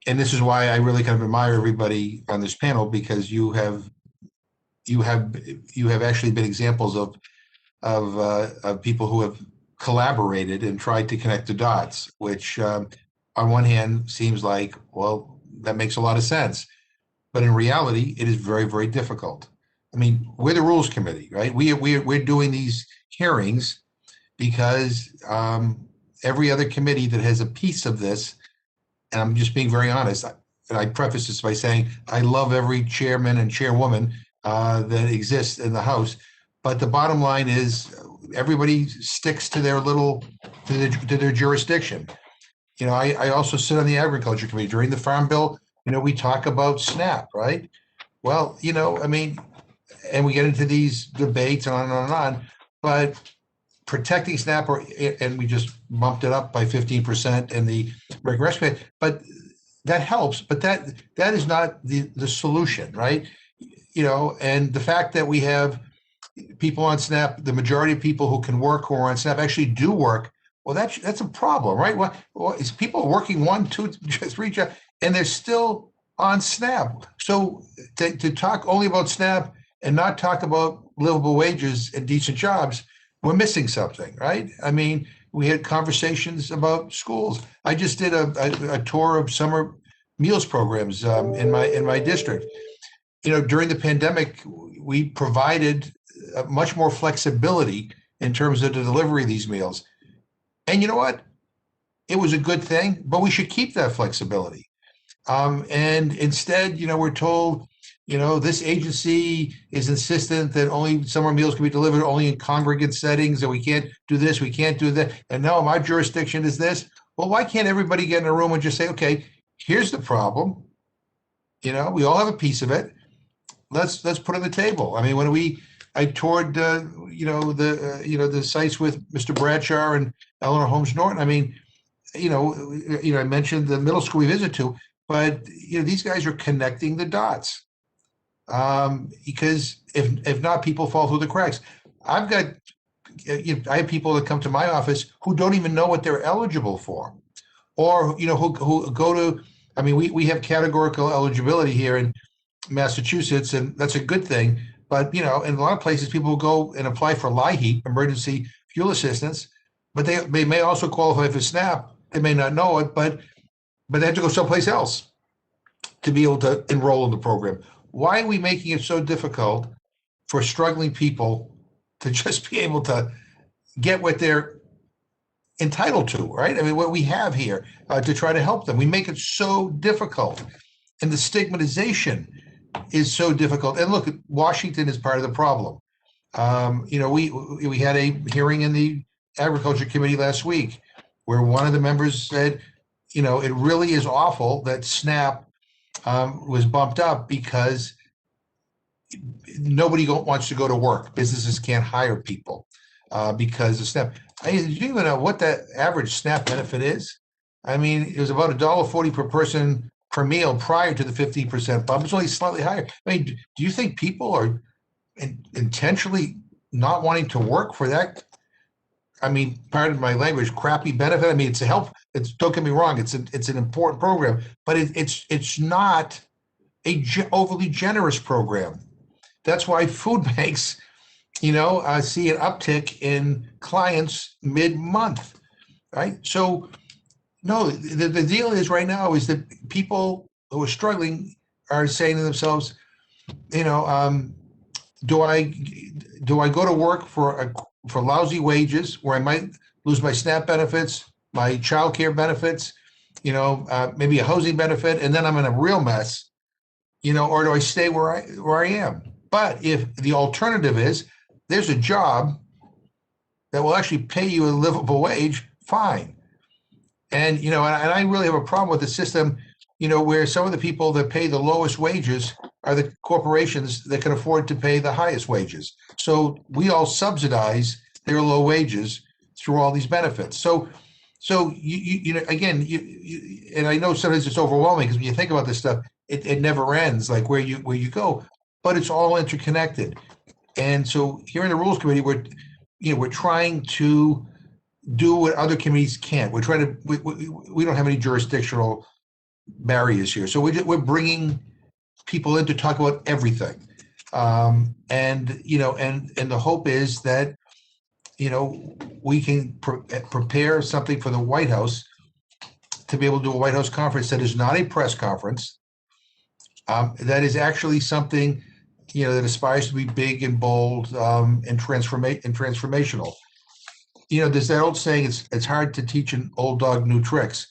this is why I really kind of admire everybody on this panel, because you have actually been examples of people who have collaborated and tried to connect the dots, which on one hand seems like, well, that makes a lot of sense, but in reality, it is very, very difficult. I mean, we're the Rules Committee, right? We're doing these hearings because every other committee that has a piece of this, and I'm just being very honest, and I preface this by saying I love every chairman and chairwoman that exists in the House. But the bottom line is everybody sticks to their to their jurisdiction. You know, I also sit on the Agriculture Committee. During the Farm Bill, you know, we talk about SNAP, right? Well, you know, I mean, and we get into these debates and on and on and on, but protecting SNAP, and we just bumped it up by 15% in the regression, but that helps, but that is not the solution, right? You know, and the fact that we have people on SNAP, the majority of people who can work who are on SNAP actually do work, well, that's a problem, right? Well, is people working 1, 2, 3 jobs, and they're still on SNAP. So to talk only about SNAP and not talk about livable wages and decent jobs, we're missing something, right? I mean, we had conversations about schools. I just did a tour of summer meals programs in my district. You know, during the pandemic, we provided much more flexibility in terms of the delivery of these meals. And you know what? It was a good thing, but we should keep that flexibility. And instead, you know, we're told, you know, this agency is insistent that only summer meals can be delivered only in congregate settings, and we can't do this, we can't do that. And no, my jurisdiction is this. Well, why can't everybody get in a room and just say, okay, here's the problem. You know, we all have a piece of it. Let's put it on the table. I mean, when I toured, you know, the sites with Mr. Bradshaw and Eleanor Holmes Norton. I mean, you know, I mentioned the middle school we visit to, but you know, these guys are connecting the dots. Because if not, people fall through the cracks. I have people that come to my office who don't even know what they're eligible for, or you know, who go to. I mean, we have categorical eligibility here in Massachusetts, and that's a good thing. But you know, in a lot of places, people will go and apply for LIHEAP, emergency fuel assistance, but they may also qualify for SNAP. They may not know it, but they have to go someplace else to be able to enroll in the program. Why are we making it so difficult for struggling people to just be able to get what they're entitled to, right? I mean, what we have here to try to help them. We make it so difficult, and the stigmatization is so difficult. And look, Washington is part of the problem. You know, we had a hearing in the Agriculture Committee last week where one of the members said, you know, it really is awful that SNAP was bumped up because nobody wants to go to work. Businesses can't hire people because of SNAP. Do you even know what the average SNAP benefit is? I mean, it was about $1.40 per person per meal prior to the 15% bump. It's only slightly higher. I mean, do you think people are intentionally not wanting to work for that? I mean, pardon my language, crappy benefit. I mean, it's a help. Don't get me wrong. It's an important program, but it's not a overly generous program. That's why food banks, you know, see an uptick in clients mid-month, right? So, no, the deal is right now is that people who are struggling are saying to themselves, you know, do I go to work for lousy wages where I might lose my SNAP benefits, my childcare benefits, you know, maybe a housing benefit, and then I'm in a real mess, you know, or do I stay where I am? But if the alternative is there's a job that will actually pay you a livable wage, fine. And, you know, and I really have a problem with the system, you know, where some of the people that pay the lowest wages are the corporations that can afford to pay the highest wages. So we all subsidize their low wages through all these benefits. So you know, again, and I know sometimes it's overwhelming because when you think about this stuff, it never ends, like where you go, but it's all interconnected. And so here in the Rules Committee, we're trying to do what other committees can't. We're trying to, we don't have any jurisdictional barriers here. So we're bringing people in to talk about everything. And, you know, and the hope is that, you know, we can prepare something for the White House to be able to do a White House conference that is not a press conference, that is actually something, you know, that aspires to be big and bold and transformational. You know, there's that old saying, it's hard to teach an old dog new tricks.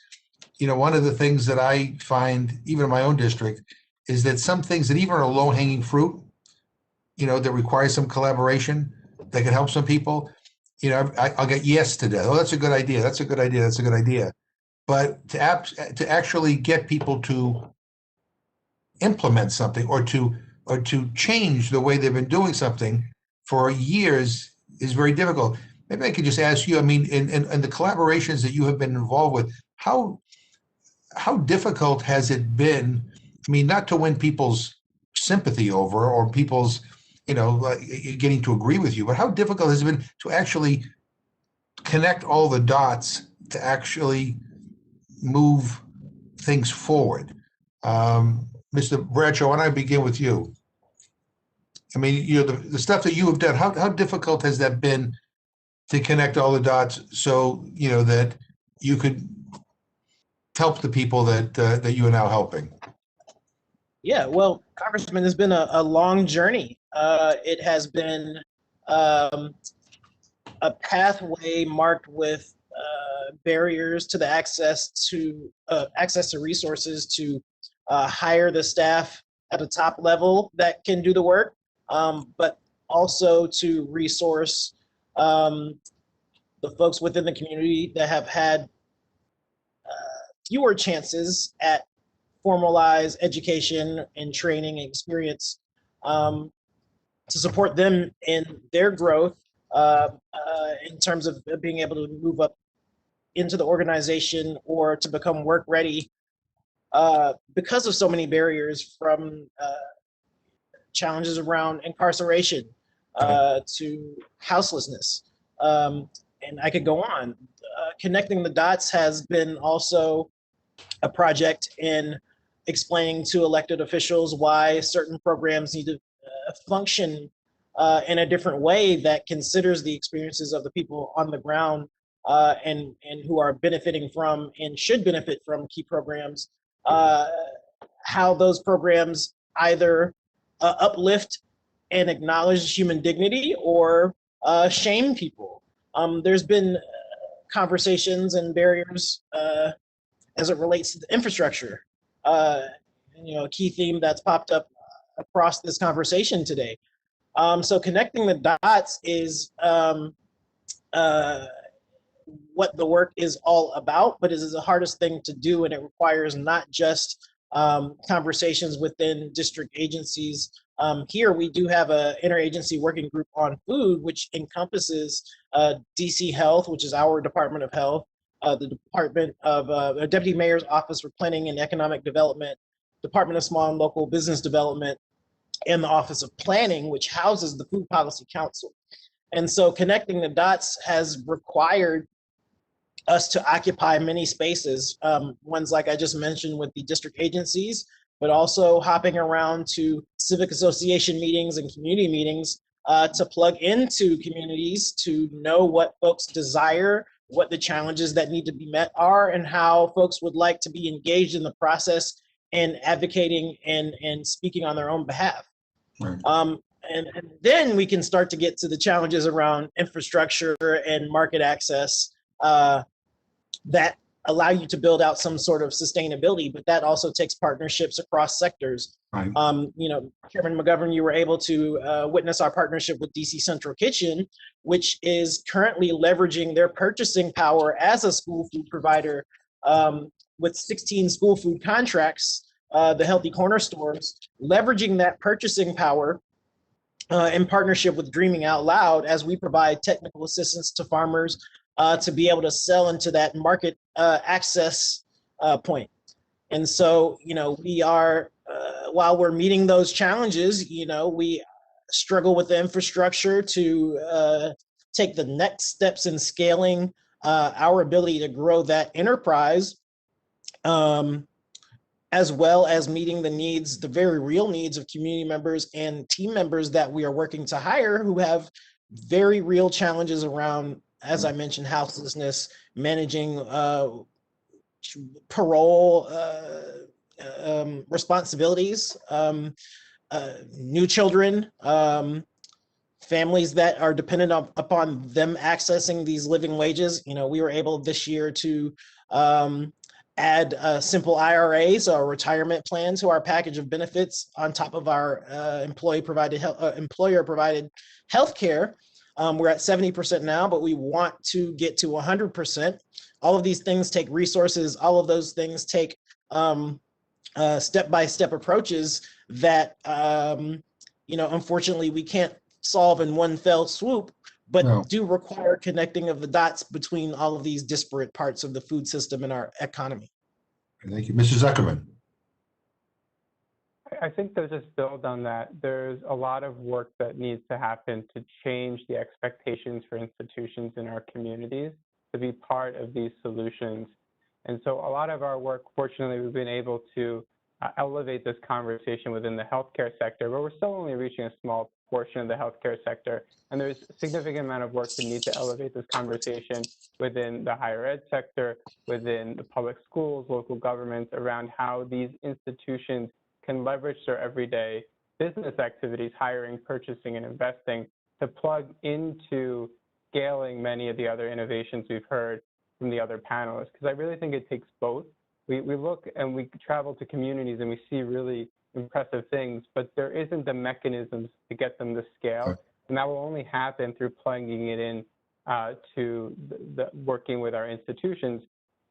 You know, one of the things that I find, even in my own district, is that some things that even are low-hanging fruit that requires some collaboration that can help some people, I'll get yes to that. Oh, that's a good idea. That's a good idea. That's a good idea. But to actually get people to implement something or to change the way they've been doing something for years is very difficult. Maybe I could just ask you, I mean, in the collaborations that you have been involved with, how difficult has it been? I mean, not to win people's sympathy over or people's, getting to agree with you, but how difficult has it been to actually connect all the dots to actually move things forward? Mr. Bradshaw, why don't I begin with you? I mean, the stuff that you have done, how difficult has that been to connect all the dots so, that you could help the people that you are now helping? Yeah, well, Congressman, it's been a long journey. It has been a pathway marked with barriers to the access to resources to hire the staff at a top level that can do the work, but also to resource the folks within the community that have had fewer chances at formalized education and training and experience, to support them in their growth in terms of being able to move up into the organization or to become work ready because of so many barriers, from challenges around incarceration to houselessness. And I could go on. Connecting the dots has been also a project in explaining to elected officials why certain programs need to function in a different way that considers the experiences of the people on the ground and who are benefiting from and should benefit from key programs, how those programs either uplift and acknowledge human dignity or shame people. There's been conversations and barriers as it relates to the infrastructure. A key theme that's popped up across this conversation today. So connecting the dots is what the work is all about, but it is the hardest thing to do, and it requires not just conversations within district agencies. Here we do have an interagency working group on food, which encompasses DC Health, which is our Department of Health, the Department of the Deputy Mayor's Office for Planning and Economic Development, Department of Small and Local Business Development, and the Office of Planning, which houses the Food Policy Council. And so connecting the dots has required us to occupy many spaces, ones like I just mentioned with the district agencies, but also hopping around to civic association meetings and community meetings to plug into communities to know what folks desire, what the challenges that need to be met are, and how folks would like to be engaged in the process and advocating and speaking on their own behalf. Right. And then we can start to get to the challenges around infrastructure and market access that allow you to build out some sort of sustainability, but that also takes partnerships across sectors. Right. Chairman McGovern, you were able to witness our partnership with DC Central Kitchen, which is currently leveraging their purchasing power as a school food provider with 16 school food contracts, the Healthy Corner stores, leveraging that purchasing power in partnership with Dreaming Out Loud as we provide technical assistance to farmers to be able to sell into that market access point. And so, we are, while we're meeting those challenges, we struggle with the infrastructure to take the next steps in scaling our ability to grow that enterprise, as well as meeting the needs, the very real needs of community members and team members that we are working to hire who have very real challenges around, as I mentioned, houselessness, managing parole responsibilities, new children, families that are dependent upon them accessing these living wages. We were able this year to add a simple IRA, so a retirement plan, to our package of benefits on top of our employer-provided health care. We're at 70% now, but we want to get to 100%. All of these things take resources. All of those things take step-by-step approaches that, unfortunately, we can't solve in one fell swoop, but No. do require connecting of the dots between all of these disparate parts of the food system and our economy. Thank you. Mr. Zuckerman. I think to just build on that, there's a lot of work that needs to happen to change the expectations for institutions in our communities to be part of these solutions. And so a lot of our work, fortunately, we've been able to elevate this conversation within the healthcare sector, but we're still only reaching a small portion of the healthcare sector. And there's a significant amount of work that needs to elevate this conversation within the higher ed sector, within the public schools, local governments, around how these institutions can leverage their everyday business activities, hiring, purchasing, and investing, to plug into scaling many of the other innovations we've heard from the other panelists. Because I really think it takes both. We look and we travel to communities and we see really impressive things, but there isn't the mechanisms to get them to scale. Right. And that will only happen through plugging it in to the working with our institutions.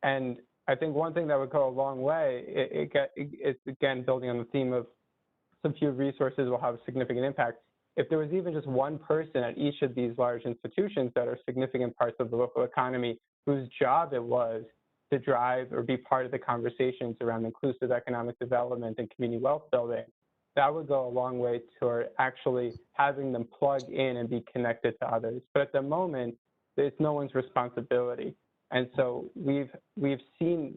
And I think one thing that would go a long way, it's again building on the theme of some few resources will have a significant impact. If there was even just one person at each of these large institutions that are significant parts of the local economy whose job it was to drive or be part of the conversations around inclusive economic development and community wealth building, that would go a long way toward actually having them plug in and be connected to others. But at the moment, it's no one's responsibility. And so we've seen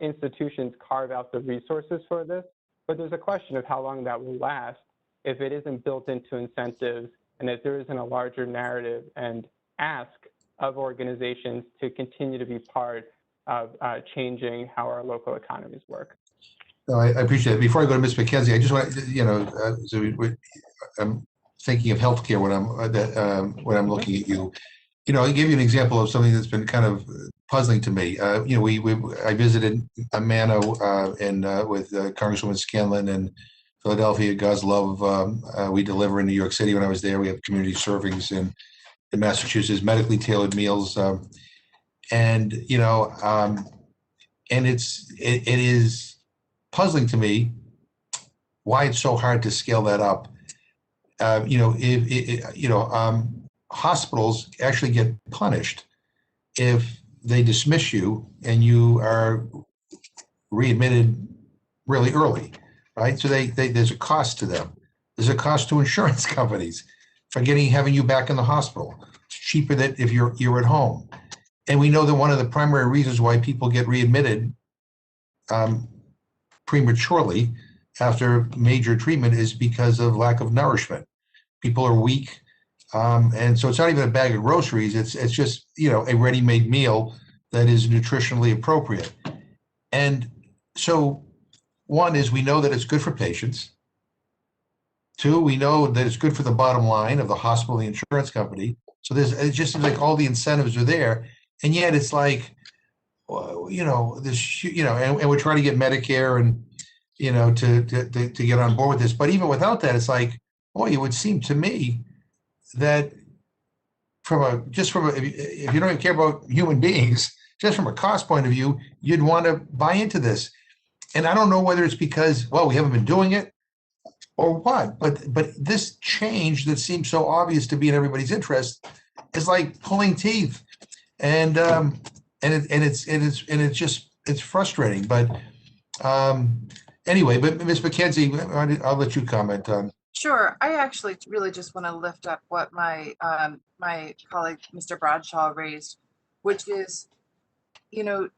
institutions carve out the resources for this, but there's a question of how long that will last if it isn't built into incentives and if there isn't a larger narrative and ask of organizations to continue to be part of changing how our local economies work. No, I appreciate it. Before I go to Ms. McKenzie, I just want to, I'm thinking of healthcare when I'm looking at you. I'll give you an example of something that's been kind of puzzling to me. I visited Amana with Congresswoman Scanlon and Philadelphia. God's love, we deliver in New York City. When I was there, we have community servings in Massachusetts, medically tailored meals, and it is puzzling to me why it's so hard to scale that up. Hospitals actually get punished if they dismiss you and you are readmitted really early, right? So there's a cost to them. There's a cost to insurance companies for having you back in the hospital. It's cheaper than if you're at home. And we know that one of the primary reasons why people get readmitted prematurely after major treatment is because of lack of nourishment. People are weak. And so it's not even a bag of groceries. It's just, a ready-made meal that is nutritionally appropriate. And so one is we know that it's good for patients. Two, we know that it's good for the bottom line of the hospital, the insurance company. So it just seems like all the incentives are there. And yet it's like, and we're trying to get Medicare and, to get on board with this. But even without that, it's like, boy, it would seem to me that if you don't even care about human beings, just from a cost point of view, you'd want to buy into this. And I don't know whether it's because, we haven't been doing it or what, but this change that seems so obvious to be in everybody's interest is like pulling teeth. And it's frustrating. But anyway, but Ms. McKenzie, I'll let you comment on. Sure. I actually really just want to lift up what my my colleague, Mr. Bradshaw, raised, which is, to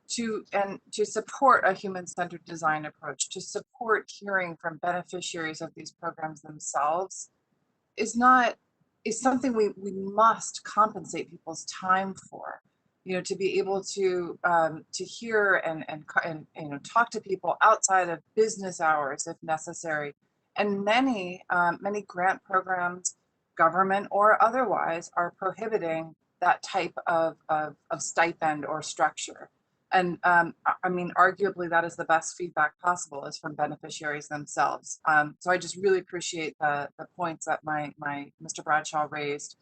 support a human-centered design approach, to support hearing from beneficiaries of these programs themselves is something we must compensate people's time for. To be able to hear and talk to people outside of business hours if necessary. And many grant programs, government or otherwise, are prohibiting that type of stipend or structure. And I mean, arguably that is the best feedback possible is from beneficiaries themselves. So I just really appreciate the points that my Mr. Bradshaw raised.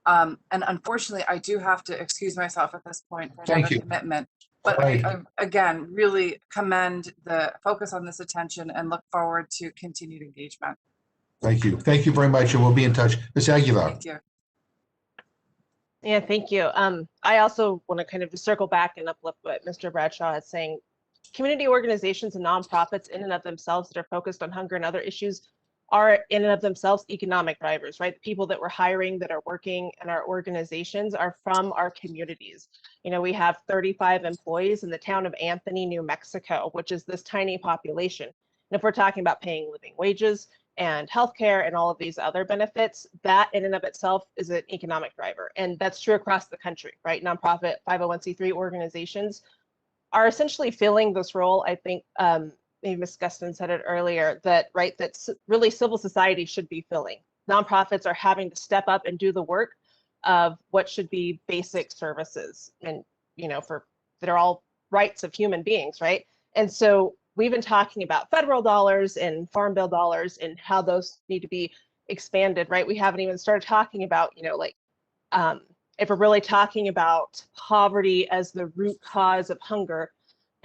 And unfortunately, I do have to excuse myself at this point for Thank another you. commitment. But All right. I again, really commend the focus on this attention and look forward to continued engagement. Thank you. Thank you very much, and we'll be in touch. Ms. Aguilar. Thank you. Yeah, thank you. I also want to kind of just circle back and uplift what Mr. Bradshaw is saying. Community organizations and nonprofits in and of themselves that are focused on hunger and other issues are in and of themselves economic drivers, right? The people that we're hiring that are working in our organizations are from our communities. You know, we have 35 employees in the town of Anthony, New Mexico, which is this tiny population. And if we're talking about paying living wages and healthcare and all of these other benefits, that in and of itself is an economic driver. And that's true across the country, right? Nonprofit 501c3 organizations are essentially filling this role. I think maybe Ms. Gustin said it earlier, that right, that really civil society should be filling. Nonprofits are having to step up and do the work of what should be basic services, and you know, that are all rights of human beings, right? And so we've been talking about federal dollars and farm bill dollars and how those need to be expanded, right? We haven't even started talking about, you know, like if we're really talking about poverty as the root cause of hunger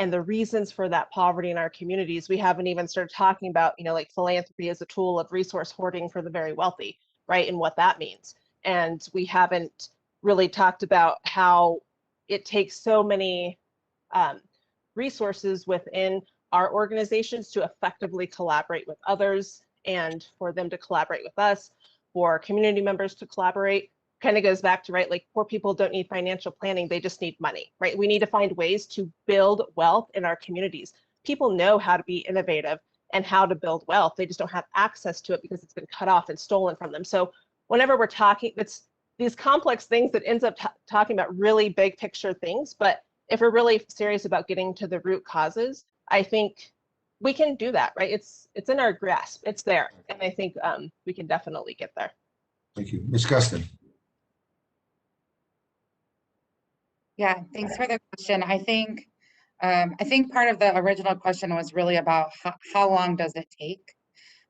and the reasons for that poverty in our communities, we haven't even started talking about, you know, like philanthropy as a tool of resource hoarding for the very wealthy, right? And what that means. And we haven't really talked about how it takes so many resources within our organizations to effectively collaborate with others and for them to collaborate with us, for community members to collaborate. Kind of goes back to, right, like poor people don't need financial planning, they just need money, right? We need to find ways to build wealth in our communities. People know how to be innovative and how to build wealth. They just don't have access to it because it's been cut off and stolen from them. So whenever we're talking, it's these complex things that ends up talking about really big picture things. But if we're really serious about getting to the root causes, I think we can do that, right? It's in our grasp, it's there. And I think we can definitely get there. Thank you. Ms. Gustin. Yeah, thanks for the question. I think part of the original question was really about how long does it take?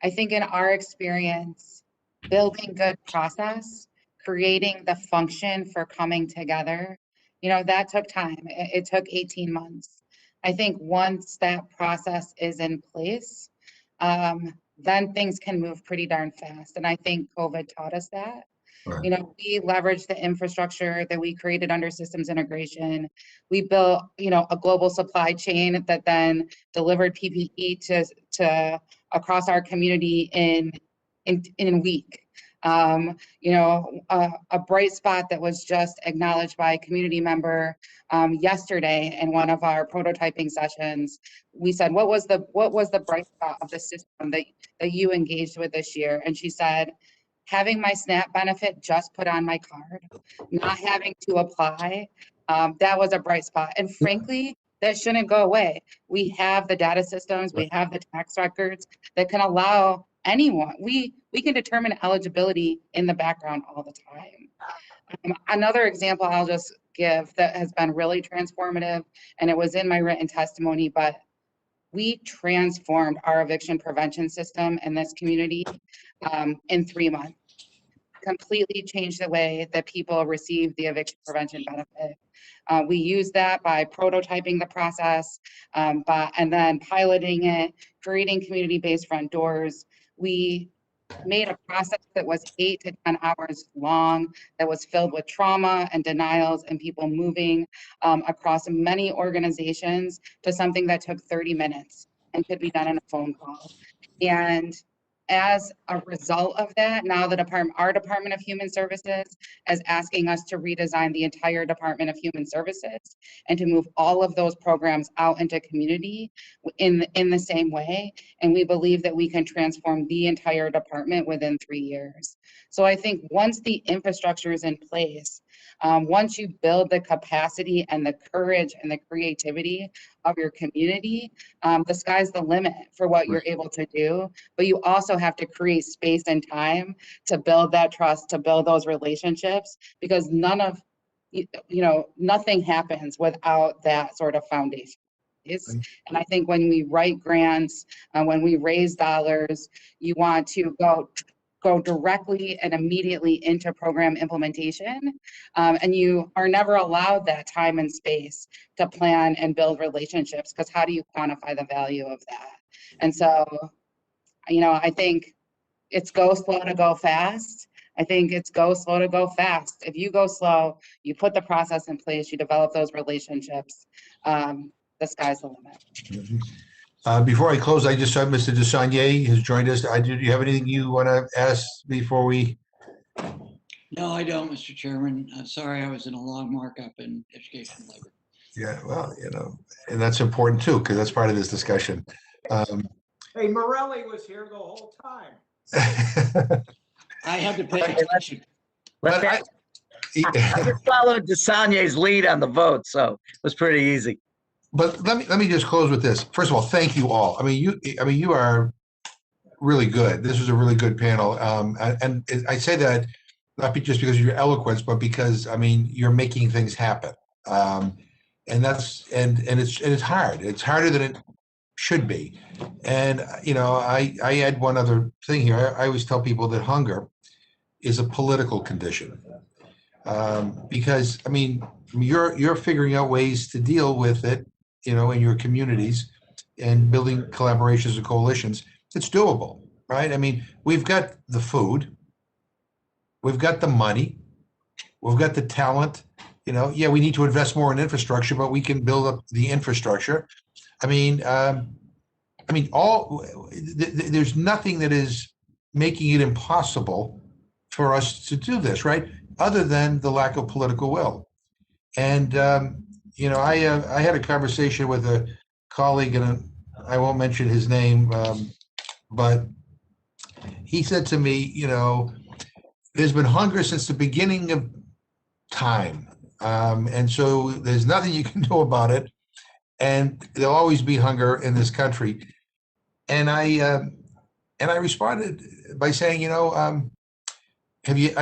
I think in our experience, building good process, creating the function for coming together, you know, that took time. It took 18 months. I think once that process is in place, then things can move pretty darn fast. And I think COVID taught us that. Right. You know, we leveraged the infrastructure that we created under systems integration. We built, you know, a global supply chain that then delivered PPE to across our community in a week. You know, a bright spot that was just acknowledged by a community member yesterday in one of our prototyping sessions. We said, what was the bright spot of the system that you engaged with this year? And she said, having my SNAP benefit just put on my card, not having to apply, that was a bright spot. And frankly, that shouldn't go away. We have the data systems, we have the tax records that can allow anyone, we can determine eligibility in the background all the time. Another example I'll just give that has been really transformative, and it was in my written testimony, but we transformed our eviction prevention system in this community in 3 months. Completely changed the way that people receive the eviction prevention benefit. We use that by prototyping the process, and then piloting it, creating community-based front doors. We made a process that was 8 to 10 hours long, that was filled with trauma and denials and people moving across many organizations to something that took 30 minutes and could be done in a phone call. And as a result of that, now our Department of Human Services is asking us to redesign the entire Department of Human Services and to move all of those programs out into community in the same way. And we believe that we can transform the entire department within 3 years. So I think once the infrastructure is in place, once you build the capacity and the courage and the creativity of your community, the sky's the limit for what you're able to do. But you also have to create space and time to build that trust, to build those relationships, because none of nothing happens without that sort of foundation. And I think when we write grants, when we raise dollars, you want to go directly and immediately into program implementation. And you are never allowed that time and space to plan and build relationships, because how do you quantify the value of that? And so, I think it's go slow to go fast. I think it's go slow to go fast. If you go slow, you put the process in place, you develop those relationships, the sky's the limit. Before I close, I just saw Mr. Desagnier has joined us. Do you have anything you want to ask before we? No, I don't, Mr. Chairman. I'm sorry, I was in a long markup in education and labor. Yeah, well, and that's important too, because that's part of this discussion. Hey, Morelli was here the whole time. I had to pay attention. I just followed Desagnier's lead on the vote, so it was pretty easy. But let me just close with this. First of all, thank you all. I mean, you are really good. This was a really good panel, and I say that not just because of your eloquence, but because you're making things happen, and it's hard. It's harder than it should be. And I add one other thing here. I always tell people that hunger is a political condition, because you're figuring out ways to deal with it, in your communities and building collaborations and coalitions. It's doable, right? We've got the food, we've got the money, we've got the talent. Yeah, we need to invest more in infrastructure, but we can build up the infrastructure. There's nothing that is making it impossible for us to do this, right? Other than the lack of political will. And, I had a conversation with a colleague, and I won't mention his name, but he said to me, there's been hunger since the beginning of time. And so there's nothing you can do about it. And there'll always be hunger in this country. And I responded by saying, I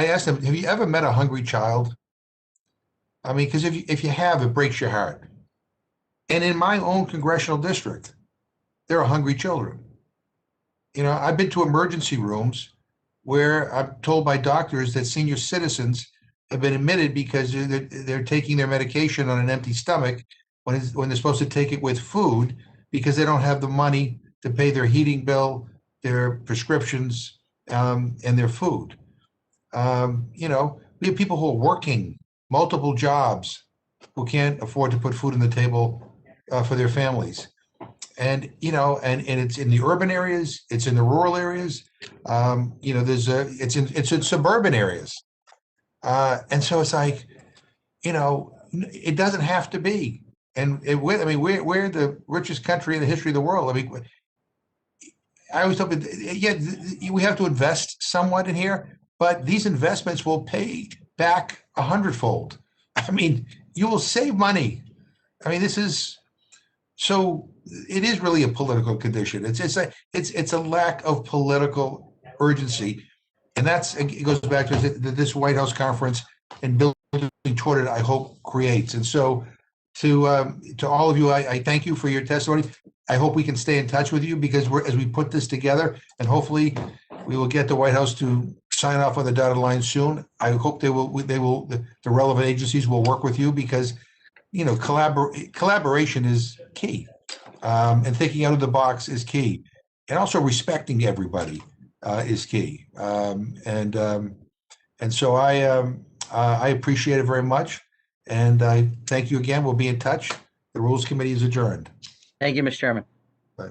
asked him, have you ever met a hungry child? Because if you have, it breaks your heart. And in my own congressional district, there are hungry children. I've been to emergency rooms where I'm told by doctors that senior citizens have been admitted because they're taking their medication on an empty stomach when they're supposed to take it with food, because they don't have the money to pay their heating bill, their prescriptions, and their food. We have people who are working multiple jobs who can't afford to put food on the table for their families. And it's in the urban areas, it's in the rural areas, it's in suburban areas. And so it's like, it doesn't have to be. And we're the richest country in the history of the world. I always tell people, we have to invest somewhat in here, but these investments will pay back 100-fold. You will save money. This is so. It is really a political condition. It's a lack of political urgency, and it goes back to this White House conference and building toward it, I hope, creates. And so, to all of you, I thank you for your testimony. I hope we can stay in touch with you, because as we put this together, and hopefully we will get the White House to sign off on the dotted line soon. I hope the relevant agencies will work with you, because collaboration is key, and thinking out of the box is key, and also respecting everybody is key. And so I appreciate it very much, and I thank you again. We'll be in touch. The Rules Committee is adjourned. Thank you, Mr. Chairman. Bye.